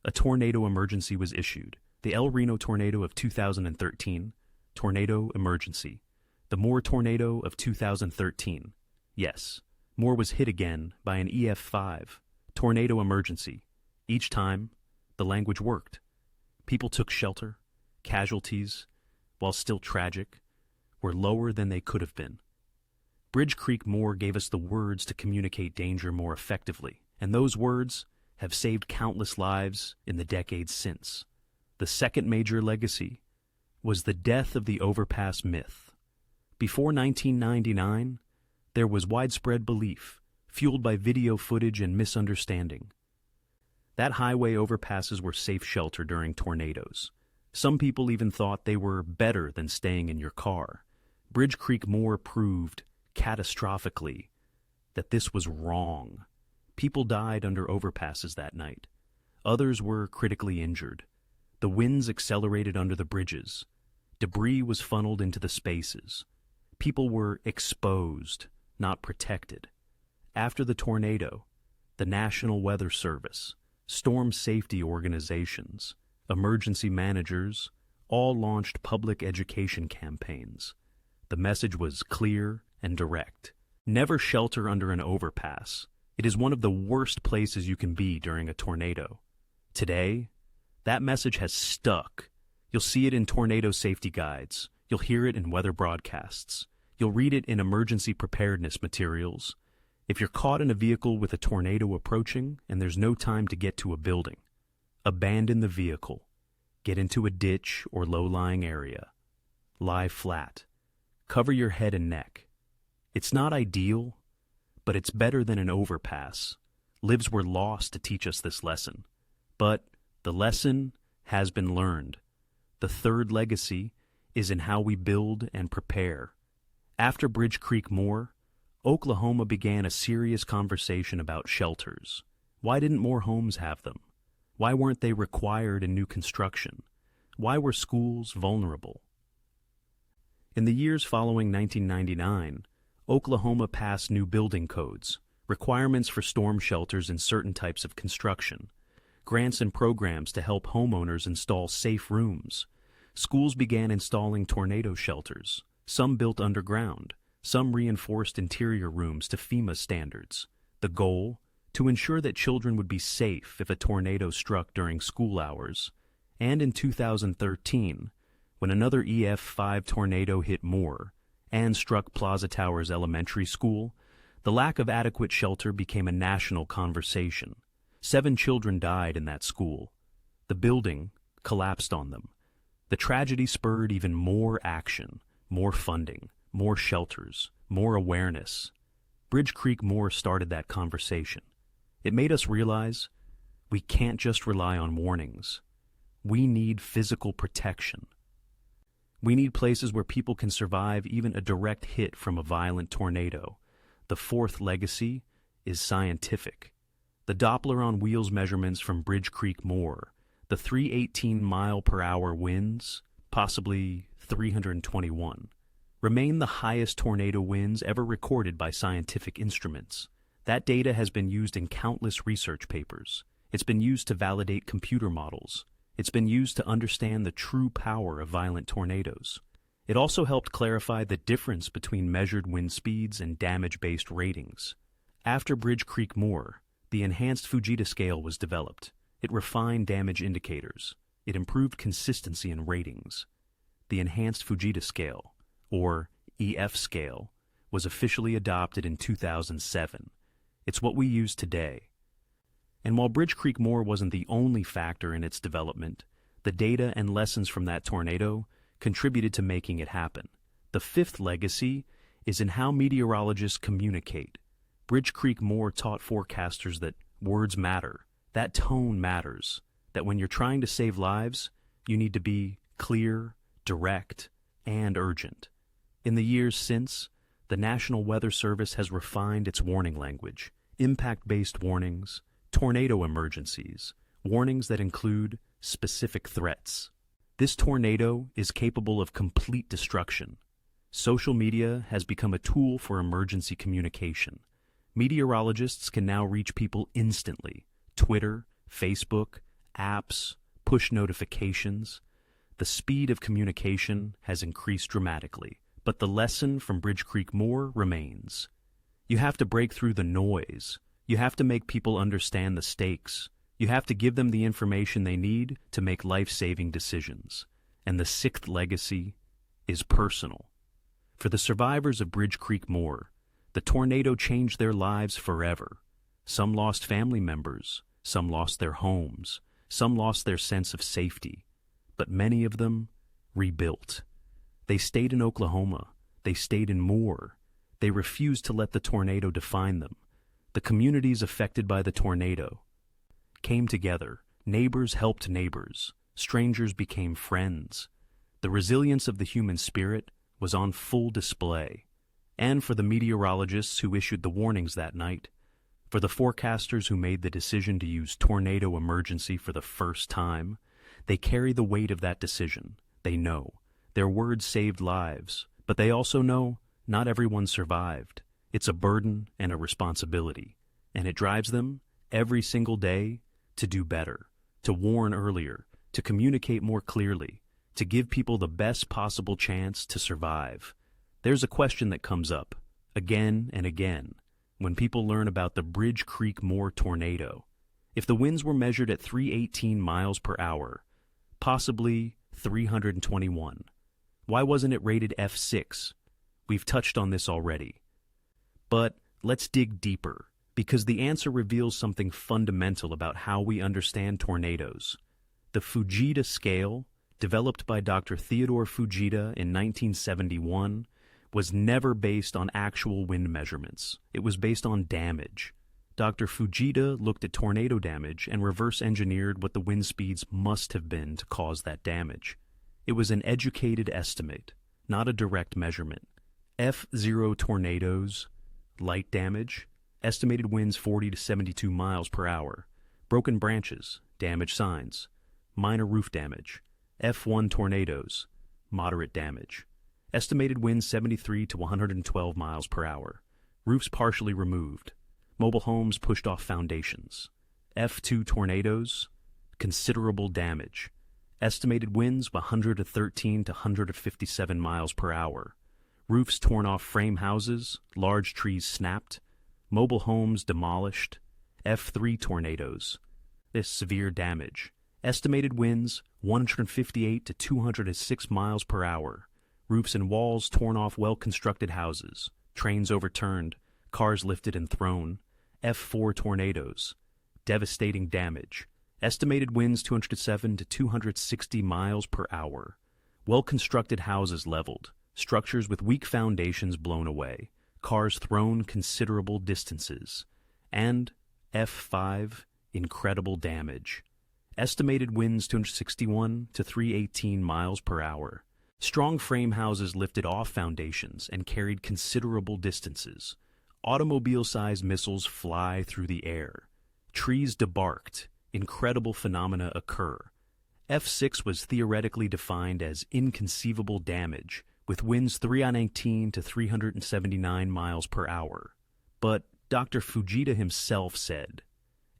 a tornado emergency was issued. The El Reno tornado of 2013, tornado emergency. The Moore tornado of 2013. Yes, Moore was hit again by an EF5, tornado emergency. Each time, the language worked. People took shelter. Casualties, while still tragic, were lower than they could have been. Bridge Creek Moor gave us the words to communicate danger more effectively, and those words have saved countless lives in the decades since. The second major legacy was the death of the overpass myth. Before 1999, there was widespread belief, fueled by video footage and misunderstanding, that highway overpasses were safe shelter during tornadoes. Some people even thought they were better than staying in your car. Bridge Creek Moor proved, catastrophically, that this was wrong. People died under overpasses that night. Others were critically injured. The winds accelerated under the bridges. Debris was funneled into the spaces. People were exposed, not protected. After the tornado, the National Weather Service, storm safety organizations, emergency managers, all launched public education campaigns. The message was clear and direct. Never shelter under an overpass. It is one of the worst places you can be during a tornado. Today, that message has stuck. You'll see it in tornado safety guides. You'll hear it in weather broadcasts. You'll read it in emergency preparedness materials. If you're caught in a vehicle with a tornado approaching and there's no time to get to a building, abandon the vehicle. Get into a ditch or low-lying area. Lie flat. Cover your head and neck. It's not ideal, but it's better than an overpass. Lives were lost to teach us this lesson. But the lesson has been learned. The third legacy is in how we build and prepare. After Bridge Creek Moor, Oklahoma began a serious conversation about shelters. Why didn't more homes have them? Why weren't they required in new construction? Why were schools vulnerable? In the years following 1999, Oklahoma passed new building codes, requirements for storm shelters in certain types of construction, grants and programs to help homeowners install safe rooms. Schools began installing tornado shelters, some built underground, Some reinforced interior rooms to FEMA standards. The goal? To ensure that children would be safe if a tornado struck during school hours. And in 2013, when another EF5 tornado hit Moore and struck Plaza Towers Elementary School, the lack of adequate shelter became a national conversation. 7 children died in that school. The building collapsed on them. The tragedy spurred even more action, more funding, more shelters, more awareness. Bridge Creek Moore started that conversation. It made us realize we can't just rely on warnings. We need physical protection. We need places where people can survive even a direct hit from a violent tornado. The fourth legacy is scientific. The Doppler on wheels measurements from Bridge Creek Moore, the 318-mile-per-hour winds, possibly 321, remain the highest tornado winds ever recorded by scientific instruments. That data has been used in countless research papers. It's been used to validate computer models. It's been used to understand the true power of violent tornadoes. It also helped clarify the difference between measured wind speeds and damage-based ratings. After Bridge Creek Moore, the enhanced Fujita scale was developed. It refined damage indicators. It improved consistency in ratings. The enhanced Fujita scale, or EF scale, was officially adopted in 2007. It's what we use today. And while Bridge Creek Moore wasn't the only factor in its development, the data and lessons from that tornado contributed to making it happen. The fifth legacy is in how meteorologists communicate. Bridge Creek Moore taught forecasters that words matter, that tone matters, that when you're trying to save lives, you need to be clear, direct, and urgent. In the years since, the National Weather Service has refined its warning language, impact-based warnings, tornado emergencies, warnings that include specific threats. This tornado is capable of complete destruction. Social media has become a tool for emergency communication. Meteorologists can now reach people instantly. Twitter, Facebook, apps, push notifications. The speed of communication has increased dramatically, but the lesson from Bridge Creek Moore remains. You have to break through the noise. You have to make people understand the stakes. You have to give them the information they need to make life-saving decisions. And the sixth legacy is personal. For the survivors of Bridge Creek Moore, the tornado changed their lives forever. Some lost family members, some lost their homes, some lost their sense of safety, but many of them rebuilt. They stayed in Oklahoma. They stayed in Moore. They refused to let the tornado define them. The communities affected by the tornado came together. Neighbors helped neighbors. Strangers became friends. The resilience of the human spirit was on full display. And for the meteorologists who issued the warnings that night, for the forecasters who made the decision to use tornado emergency for the first time, they carry the weight of that decision. They know. Their words saved lives, but they also know not everyone survived. It's a burden and a responsibility, and it drives them every single day to do better, to warn earlier, to communicate more clearly, to give people the best possible chance to survive. There's a question that comes up again and again when people learn about the Bridge Creek Moore tornado. If the winds were measured at 318 miles per hour, possibly 321, why wasn't it rated F6? We've touched on this already. But let's dig deeper, because the answer reveals something fundamental about how we understand tornadoes. The Fujita scale, developed by Dr. Theodore Fujita in 1971, was never based on actual wind measurements. It was based on damage. Dr. Fujita looked at tornado damage and reverse-engineered what the wind speeds must have been to cause that damage. It was an educated estimate, not a direct measurement. F0 tornadoes, light damage, estimated winds 40 to 72 miles per hour, broken branches, damaged signs, minor roof damage. F1 tornadoes, moderate damage, estimated winds 73 to 112 miles per hour, roofs partially removed, mobile homes pushed off foundations. F2 tornadoes, considerable damage, estimated winds 113 to 157 miles per hour, roofs torn off frame houses, large trees snapped, mobile homes demolished, F3 tornadoes. This severe damage. Estimated winds 158 to 206 miles per hour. Roofs and walls torn off well-constructed houses. Trains overturned. Cars lifted and thrown. F4 tornadoes. Devastating damage. Estimated winds 207 to 260 miles per hour. Well-constructed houses leveled. Structures with weak foundations blown away. Cars thrown considerable distances. And F5, incredible damage. Estimated winds 261 to 318 miles per hour. Strong frame houses lifted off foundations and carried considerable distances. Automobile-sized missiles fly through the air. Trees debarked. Incredible phenomena occur. F6 was theoretically defined as inconceivable damage, with winds 319 to 379 miles per hour. But Dr. Fujita himself said,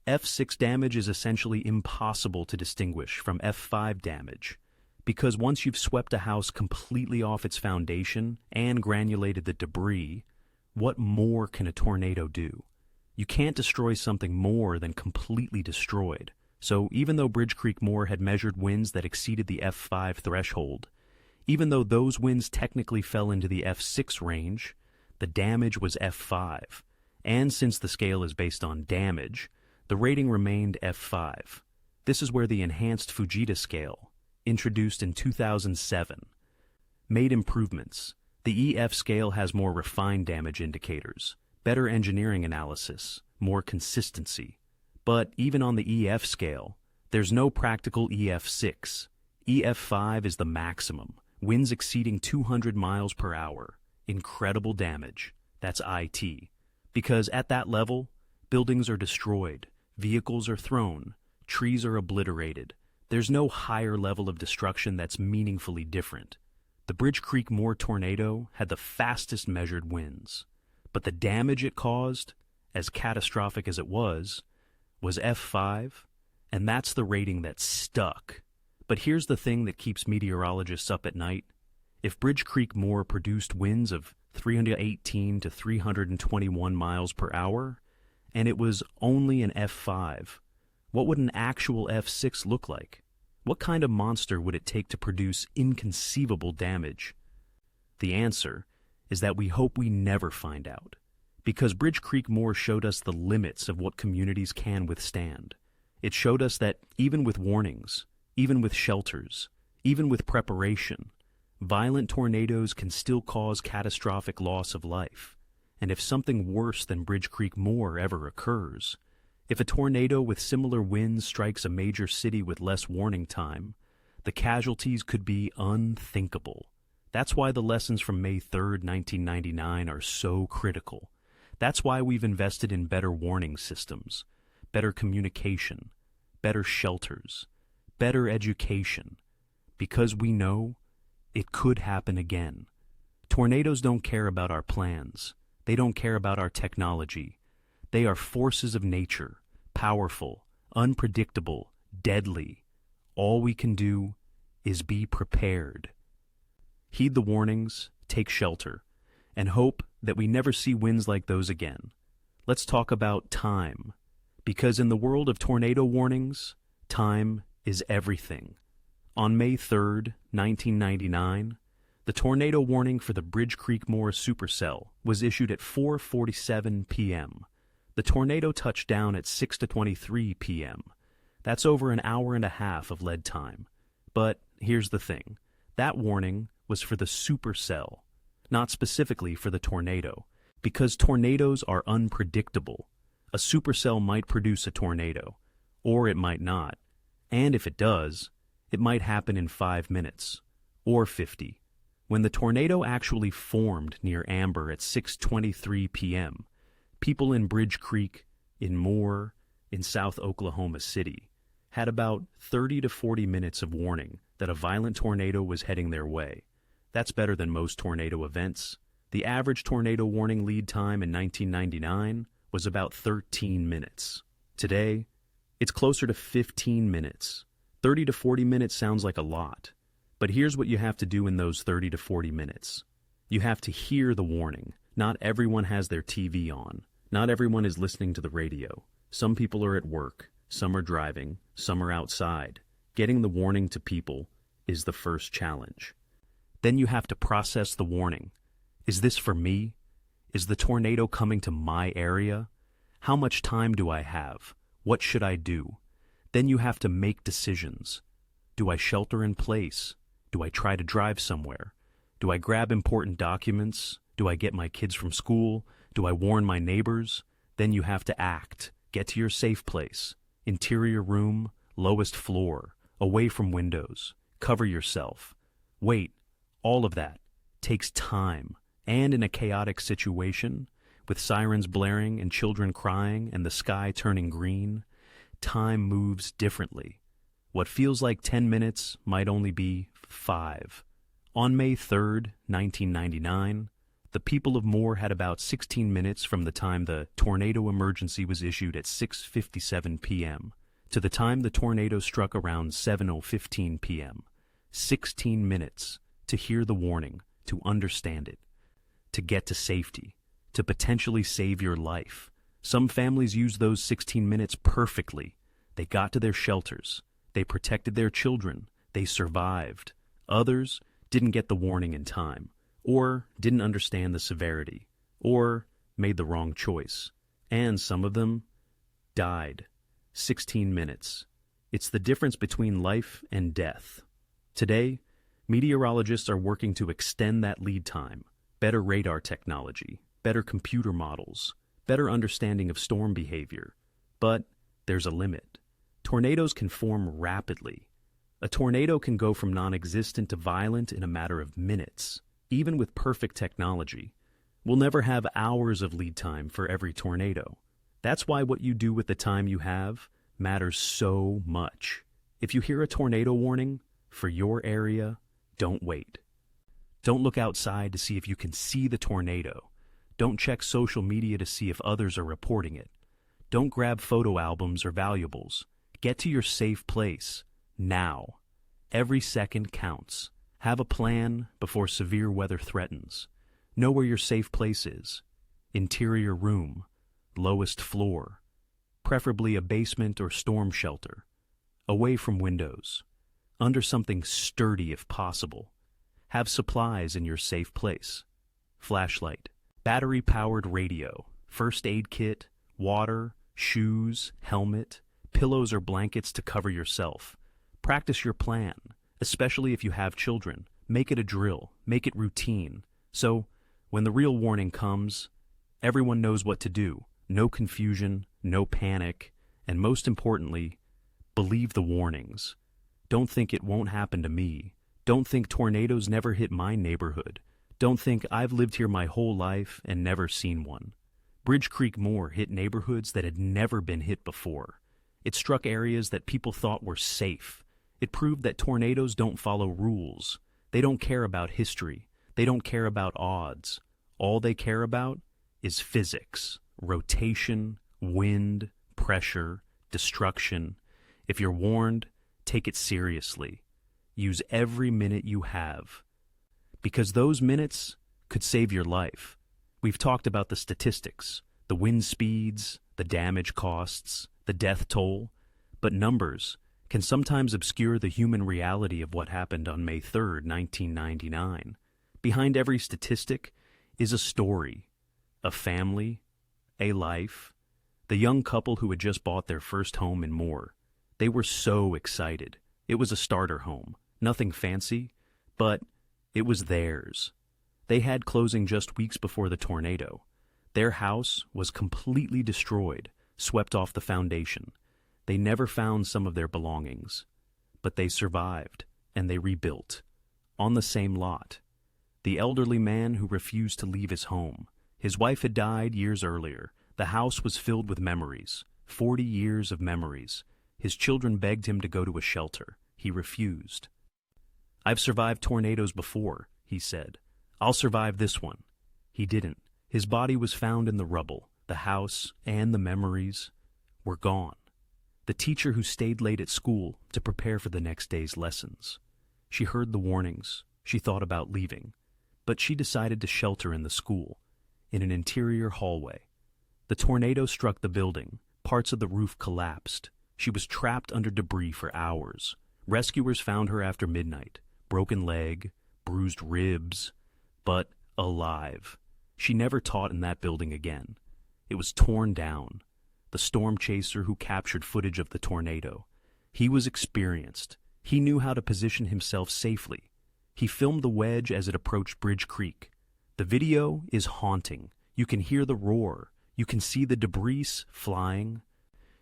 F6 damage is essentially impossible to distinguish from F5 damage, because once you've swept a house completely off its foundation and granulated the debris, what more can a tornado do? You can't destroy something more than completely destroyed. So even though Bridge Creek Moor had measured winds that exceeded the F5 threshold, even though those winds technically fell into the F6 range, the damage was F5. And since the scale is based on damage, the rating remained F5. This is where the enhanced Fujita scale, introduced in 2007, made improvements. The EF scale has more refined damage indicators, better engineering analysis, more consistency. But even on the EF scale, there's no practical EF6. EF5 is the maximum, winds exceeding 200 miles per hour. Incredible damage. That's IT. Because at that level, buildings are destroyed, vehicles are thrown, trees are obliterated. There's no higher level of destruction that's meaningfully different. The Bridge Creek Moor tornado had the fastest measured winds, but the damage it caused, as catastrophic as it was F5, and that's the rating that stuck. But here's the thing that keeps meteorologists up at night. If Bridge Creek Moor produced winds of 318 to 321 miles per hour, and it was only an F5, what would an actual F6 look like? What kind of monster would it take to produce inconceivable damage? The answer is that we hope we never find out, because Bridge Creek Moor showed us the limits of what communities can withstand. It showed us that even with warnings, even with shelters, even with preparation, violent tornadoes can still cause catastrophic loss of life. And if something worse than Bridge Creek Moor ever occurs, if a tornado with similar winds strikes a major city with less warning time, the casualties could be unthinkable. That's why the lessons from May 3rd, 1999 are so critical. That's why we've invested in better warning systems, better communication, better shelters, better education, because we know it could happen again. Tornadoes don't care about our plans. They don't care about our technology. They are forces of nature, powerful, unpredictable, deadly. All we can do is be prepared. Heed the warnings, take shelter, and hope that we never see winds like those again. Let's talk about time, because in the world of tornado warnings, time is everything. On May 3rd, 1999, the tornado warning for the Bridge Creek Moor supercell was issued at 4:47 p.m. The tornado touched down at 6:23 p.m. That's over an hour and a half of lead time. But here's the thing. That warning was for the supercell, not specifically for the tornado, because tornadoes are unpredictable. A supercell might produce a tornado, or it might not. And if it does, it might happen in 5 minutes, or 50. When the tornado actually formed near Amber at 6:23 p.m., people in Bridge Creek, in Moore, in South Oklahoma City, had about 30 to 40 minutes of warning that a violent tornado was heading their way. That's better than most tornado events. The average tornado warning lead time in 1999 was about 13 minutes. Today, it's closer to 15 minutes. 30 to 40 minutes sounds like a lot, but here's what you have to do in those 30 to 40 minutes. You have to hear the warning. Not everyone has their TV on. Not everyone is listening to the radio. Some people are at work. Some are driving. Some are outside. Getting the warning to people is the first challenge. Then you have to process the warning. Is this for me? Is the tornado coming to my area? How much time do I have? What should I do? Then you have to make decisions. Do I shelter in place? Do I try to drive somewhere? Do I grab important documents? Do I get my kids from school? Do I warn my neighbors? Then you have to act. Get to your safe place. Interior room, lowest floor, away from windows. Cover yourself. Wait, all of that takes time. And in a chaotic situation, with sirens blaring and children crying and the sky turning green, time moves differently. What feels like 10 minutes might only be 5. On May 3rd, 1999, the people of Moore had about 16 minutes from the time the tornado emergency was issued at 6:57 p.m. to the time the tornado struck around 7:15 p.m. 16 minutes to hear the warning, to understand it, to get to safety, to potentially save your life. Some families used those 16 minutes perfectly. They got to their shelters. They protected their children. They survived. Others didn't get the warning in time, or didn't understand the severity, or made the wrong choice. And some of them died. 16 minutes. It's the difference between life and death. Today, meteorologists are working to extend that lead time. Better radar technology, better computer models, better understanding of storm behavior. But there's a limit. Tornadoes can form rapidly. A tornado can go from non-existent to violent in a matter of minutes. Even with perfect technology, we'll never have hours of lead time for every tornado. That's why what you do with the time you have matters so much. If you hear a tornado warning for your area, don't wait. Don't look outside to see if you can see the tornado. Don't check social media to see if others are reporting it. Don't grab photo albums or valuables. Get to your safe place, now. Every second counts. Have a plan before severe weather threatens. Know where your safe place is. Interior room, lowest floor, preferably a basement or storm shelter. Away from windows. Under something sturdy if possible. Have supplies in your safe place. Flashlight, battery-powered radio, first aid kit, water, shoes, helmet, pillows or blankets to cover yourself. Practice your plan, especially if you have children. Make it a drill, make it routine. So, when the real warning comes, everyone knows what to do. No confusion, no panic, and most importantly, believe the warnings. Don't think it won't happen to me. Don't think tornadoes never hit my neighborhood. Don't think I've lived here my whole life and never seen one. Bridge Creek Moore hit neighborhoods that had never been hit before. It struck areas that people thought were safe. It proved that tornadoes don't follow rules. They don't care about history. They don't care about odds. All they care about is physics, rotation, wind, pressure, destruction. If you're warned, take it seriously. Use every minute you have. Because those minutes could save your life. We've talked about the statistics, the wind speeds, the damage costs, the death toll, but numbers can sometimes obscure the human reality of what happened on May 3rd, 1999. Behind every statistic is a story, a family, a life. The young couple who had just bought their first home in Moore. They were so excited. It was a starter home, nothing fancy, but it was theirs. They had closing just weeks before the tornado. Their house was completely destroyed, swept off the foundation. They never found some of their belongings, but they survived, and they rebuilt, on the same lot. The elderly man who refused to leave his home. His wife had died years earlier. The house was filled with memories, 40 years of memories. His children begged him to go to a shelter. He refused. "I've survived tornadoes before," he said. "I'll survive this one." He didn't. His body was found in the rubble. The house and the memories were gone. The teacher who stayed late at school to prepare for the next day's lessons. She heard the warnings. She thought about leaving. but she decided to shelter in the school, in an interior hallway. The tornado struck the building. Parts of the roof collapsed. She was trapped under debris for hours. Rescuers found her after midnight, broken leg, bruised ribs, but alive. She never taught in that building again. It was torn down. The storm chaser who captured footage of the tornado. He was experienced. He knew how to position himself safely. He filmed the wedge as it approached Bridge Creek. The video is haunting. You can hear the roar. You can see the debris flying.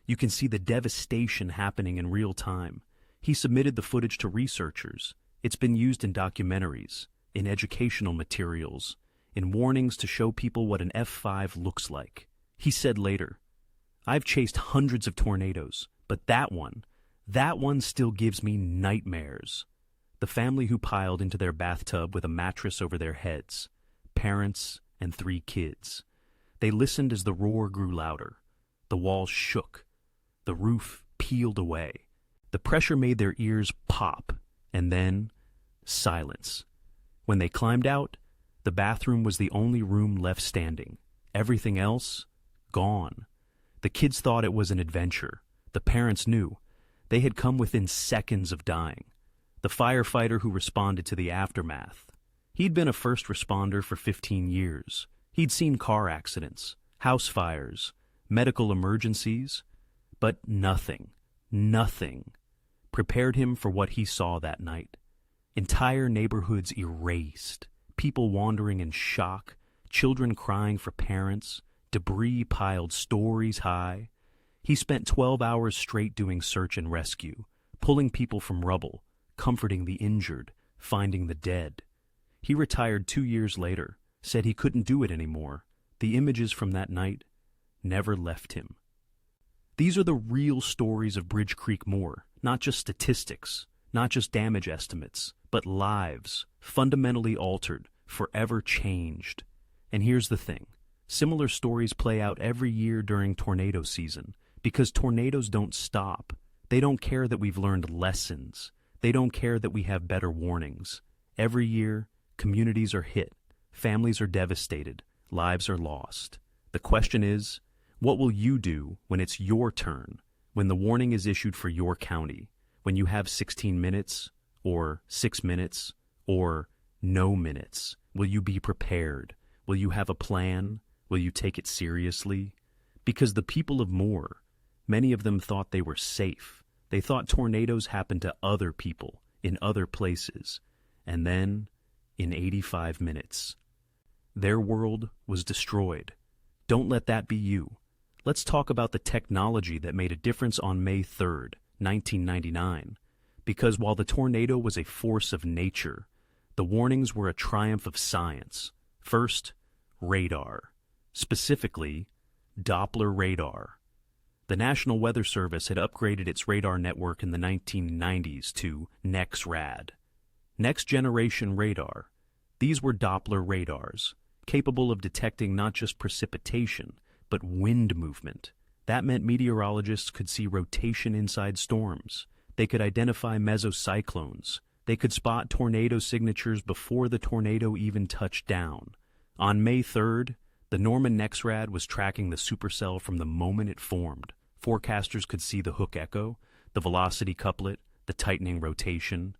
You can see the devastation happening in real time. He submitted the footage to researchers. It's been used in documentaries, in educational materials, in warnings to show people what an F5 looks like. He said later, "I've chased hundreds of tornadoes, but that one still gives me nightmares." The family who piled into their bathtub with a mattress over their heads, parents and 3 kids. They listened as the roar grew louder. The walls shook. The roof peeled away. The pressure made their ears pop, and then silence. When they climbed out, the bathroom was the only room left standing. Everything else, gone. The kids thought it was an adventure. The parents knew. They had come within seconds of dying. The firefighter who responded to the aftermath. He'd been a first responder for 15 years. He'd seen car accidents, house fires, medical emergencies, but nothing prepared him for what he saw that night. Entire neighborhoods erased, people wandering in shock, children crying for parents, debris piled stories high. He spent 12 hours straight doing search and rescue, pulling people from rubble, comforting the injured, finding the dead. He retired 2 years later, said he couldn't do it anymore. The images from that night never left him. These are the real stories of Bridge Creek Moor, not just statistics, not just damage estimates, but lives, fundamentally altered, forever changed. And here's the thing. Similar stories play out every year during tornado season, because tornadoes don't stop. They don't care that we've learned lessons. They don't care that we have better warnings. Every year, communities are hit, families are devastated, lives are lost. The question is, what will you do when it's your turn, when the warning is issued for your county, when you have 16 minutes, or 6 minutes, or no minutes? Will you be prepared? Will you have a plan? Will you take it seriously? Because the people of Moore, many of them thought they were safe. They thought tornadoes happened to other people in other places. And then, in 85 minutes, their world was destroyed. Don't let that be you. Let's talk about the technology that made a difference on May 3rd, 1999. Because while the tornado was a force of nature, the warnings were a triumph of science. First, radar. Specifically, Doppler radar. The National Weather Service had upgraded its radar network in the 1990s to NEXRAD. Next Generation Radar. These were Doppler radars, capable of detecting not just precipitation, but wind movement. That meant meteorologists could see rotation inside storms. They could identify mesocyclones. They could spot tornado signatures before the tornado even touched down. On May 3rd, the Norman NEXRAD was tracking the supercell from the moment it formed. Forecasters could see the hook echo, the velocity couplet, the tightening rotation.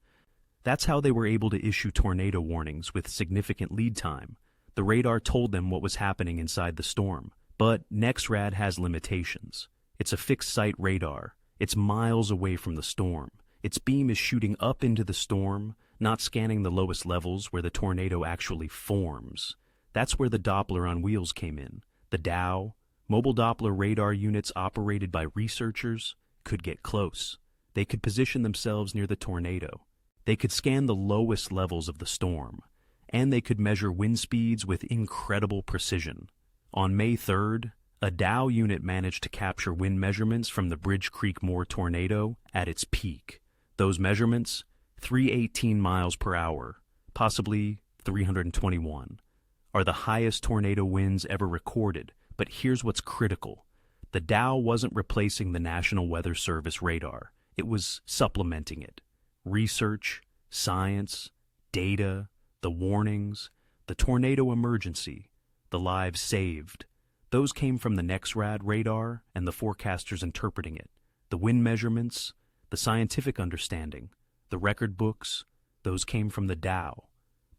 That's how they were able to issue tornado warnings with significant lead time. The radar told them what was happening inside the storm. But NEXRAD has limitations. It's a fixed-site radar. It's miles away from the storm. Its beam is shooting up into the storm, not scanning the lowest levels where the tornado actually forms. That's where the Doppler on wheels came in. The DOW, mobile Doppler radar units operated by researchers, could get close. They could position themselves near the tornado. They could scan the lowest levels of the storm. And they could measure wind speeds with incredible precision. On May 3rd, a DOW unit managed to capture wind measurements from the Bridge Creek Moor tornado at its peak. Those measurements, 318 miles per hour, possibly 321, are the highest tornado winds ever recorded. But here's what's critical. The DOW wasn't replacing the National Weather Service radar. It was supplementing it. Research, science, data, the warnings, the tornado emergency, the lives saved. Those came from the NEXRAD radar and the forecasters interpreting it, the wind measurements, the scientific understanding, the record books, those came from the Dow.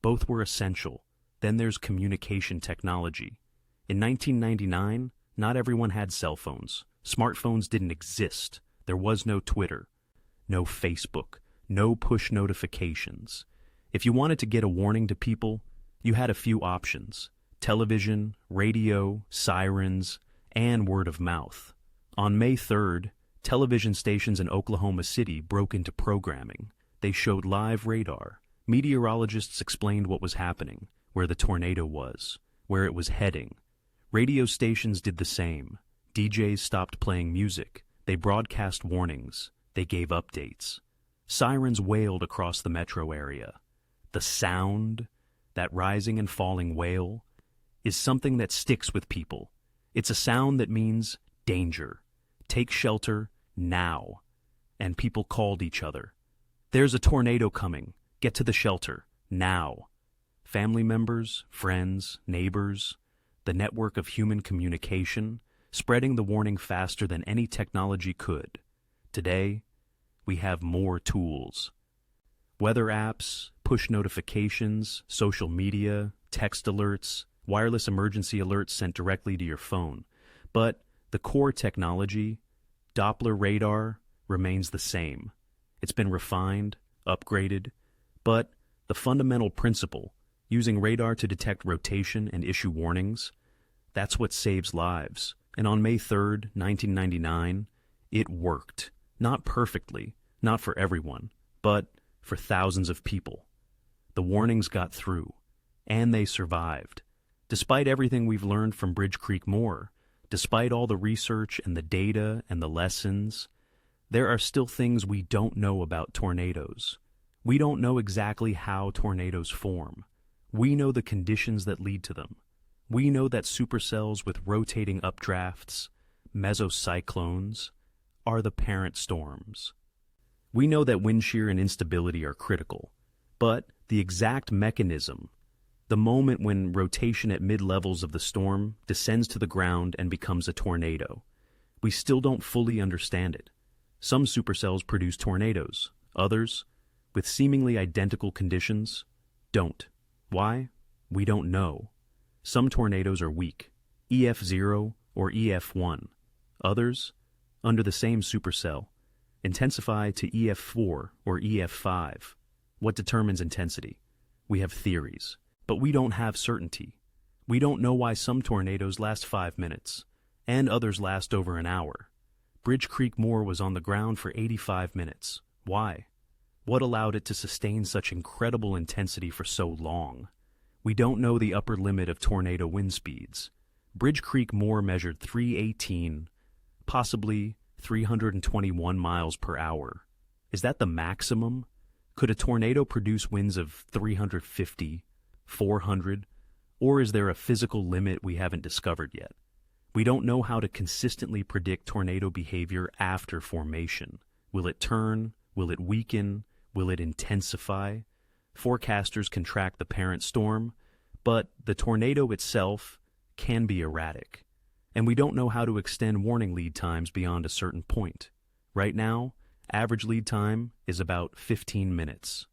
Both were essential. Then there's communication technology. In 1999, not everyone had cell phones. Smartphones didn't exist. There was no Twitter, no Facebook, no push notifications. If you wanted to get a warning to people, you had a few options: television, radio, sirens, and word of mouth. On May 3rd, television stations in Oklahoma City broke into programming. They showed live radar. Meteorologists explained what was happening, where the tornado was, where it was heading. Radio stations did the same. DJs stopped playing music. They broadcast warnings. They gave updates. Sirens wailed across the metro area. The sound, that rising and falling wail, is something that sticks with people. It's a sound that means danger. Take shelter now. And people called each other. There's a tornado coming. Get to the shelter now. Family members, friends, neighbors, the network of human communication, spreading the warning faster than any technology could. Today, we have more tools. Weather apps, push notifications, social media, text alerts, wireless emergency alerts sent directly to your phone. But the core technology, Doppler radar, remains the same. It's been refined, upgraded, but the fundamental principle, using radar to detect rotation and issue warnings, that's what saves lives. And on May 3rd, 1999, it worked. Not perfectly, not for everyone, but for thousands of people. The warnings got through, and they survived. Despite everything we've learned from Bridge Creek Moor, despite all the research and the data and the lessons, there are still things we don't know about tornadoes. We don't know exactly how tornadoes form. We know the conditions that lead to them. We know that supercells with rotating updrafts, mesocyclones, are the parent storms. We know that wind shear and instability are critical, but the exact mechanism, the moment when rotation at mid-levels of the storm descends to the ground and becomes a tornado, we still don't fully understand it. Some supercells produce tornadoes. Others, with seemingly identical conditions, don't. Why? We don't know. Some tornadoes are weak, EF0 or EF1. Others, under the same supercell, intensify to EF4 or EF5. What determines intensity? We have theories, but we don't have certainty. We don't know why some tornadoes last 5 minutes, and others last over an hour. Bridge Creek Moor was on the ground for 85 minutes. Why? What allowed it to sustain such incredible intensity for so long? We don't know the upper limit of tornado wind speeds. Bridge Creek Moor measured 318, possibly 321 miles per hour. Is that the maximum? Could a tornado produce winds of 350, 400, or is there a physical limit we haven't discovered yet? We don't know how to consistently predict tornado behavior after formation. Will it turn? Will it weaken? Will it intensify? Forecasters can track the parent storm, but the tornado itself can be erratic. And we don't know how to extend warning lead times beyond a certain point. Right now, average lead time is about 15 minutes.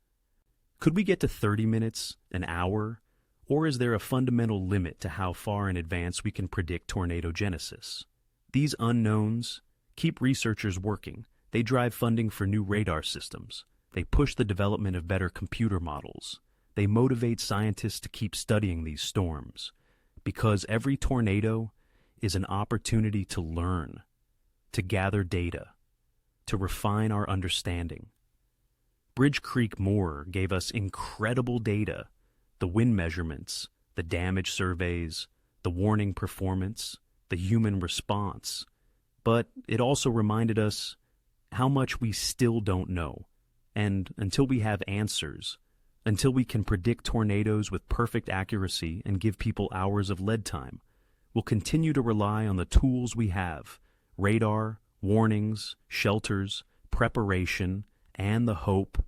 Could we get to 30 minutes, an hour, or is there a fundamental limit to how far in advance we can predict tornado genesis? These unknowns keep researchers working. They drive funding for new radar systems. They push the development of better computer models. They motivate scientists to keep studying these storms, because every tornado is an opportunity to learn, to gather data, to refine our understanding. Bridge Creek Moor gave us incredible data, the wind measurements, the damage surveys, the warning performance, the human response. But it also reminded us how much we still don't know. And until we have answers, until we can predict tornadoes with perfect accuracy and give people hours of lead time, we'll continue to rely on the tools we have: radar, warnings, shelters, preparation, and the hope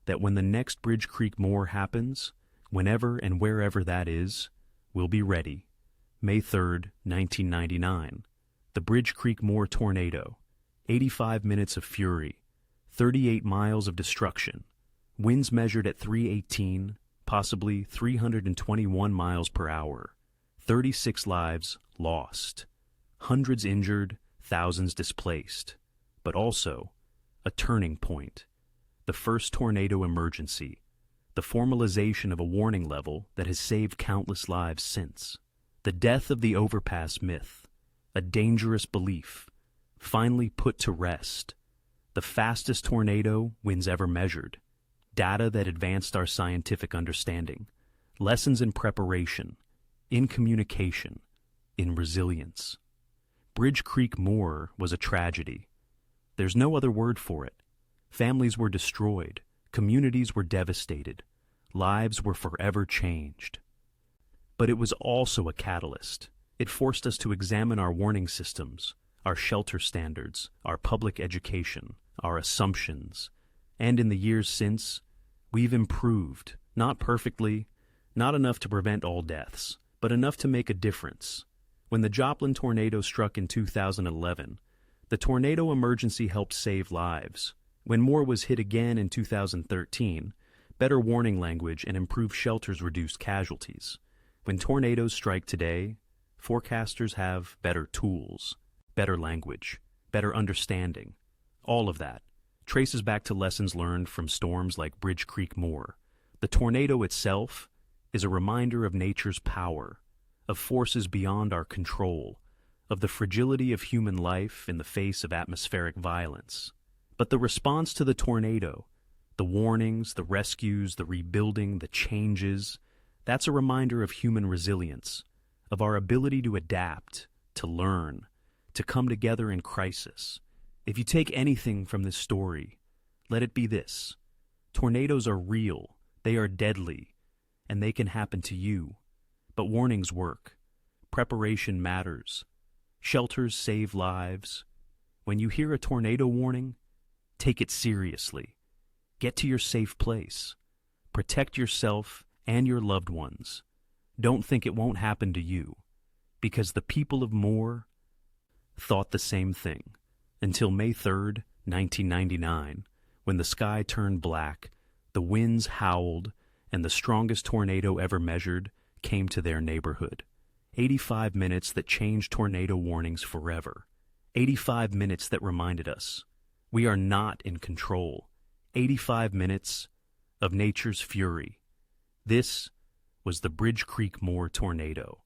that when the next Bridge Creek Moor happens, Whenever and wherever that is, we'll be ready. May 3rd, 1999. The Bridge Creek Moor tornado. 85 minutes of fury. 38 miles of destruction. Winds measured at 318, possibly 321 miles per hour. 36 lives lost. Hundreds injured, thousands displaced. But also, a turning point. The first tornado emergency. The formalization of a warning level that has saved countless lives since. The death of the overpass myth. A dangerous belief. Finally put to rest. The fastest tornado winds ever measured. Data that advanced our scientific understanding. Lessons in preparation. In communication. In resilience. Bridge Creek Moor was a tragedy. There's no other word for it. Families were destroyed. Communities were devastated. Lives were forever changed. But it was also a catalyst. It forced us to examine our warning systems, our shelter standards, our public education, our assumptions. And in the years since, we've improved, not perfectly, not enough to prevent all deaths, but enough to make a difference. When the Joplin tornado struck in 2011, the tornado emergency helped save lives. When Moore was hit again in 2013, better warning language and improved shelters reduced casualties. When tornadoes strike today, forecasters have better tools, better language, better understanding. All of that traces back to lessons learned from storms like Bridge Creek Moor. The tornado itself is a reminder of nature's power, of forces beyond our control, of the fragility of human life in the face of atmospheric violence. But the response to the tornado, the warnings, the rescues, the rebuilding, the changes, that's a reminder of human resilience, of our ability to adapt, to learn, to come together in crisis. If you take anything from this story, let it be this. Tornadoes are real, they are deadly, and they can happen to you. But warnings work. Preparation matters. Shelters save lives. When you hear a tornado warning, take it seriously. Get to your safe place. Protect yourself and your loved ones. Don't think it won't happen to you, because the people of Moore thought the same thing until May 3rd, 1999, when the sky turned black, the winds howled, and the strongest tornado ever measured came to their neighborhood. 85 minutes that changed tornado warnings forever. 85 minutes that reminded us we are not in control. 85 minutes of nature's fury. This was the Bridge Creek Moor tornado.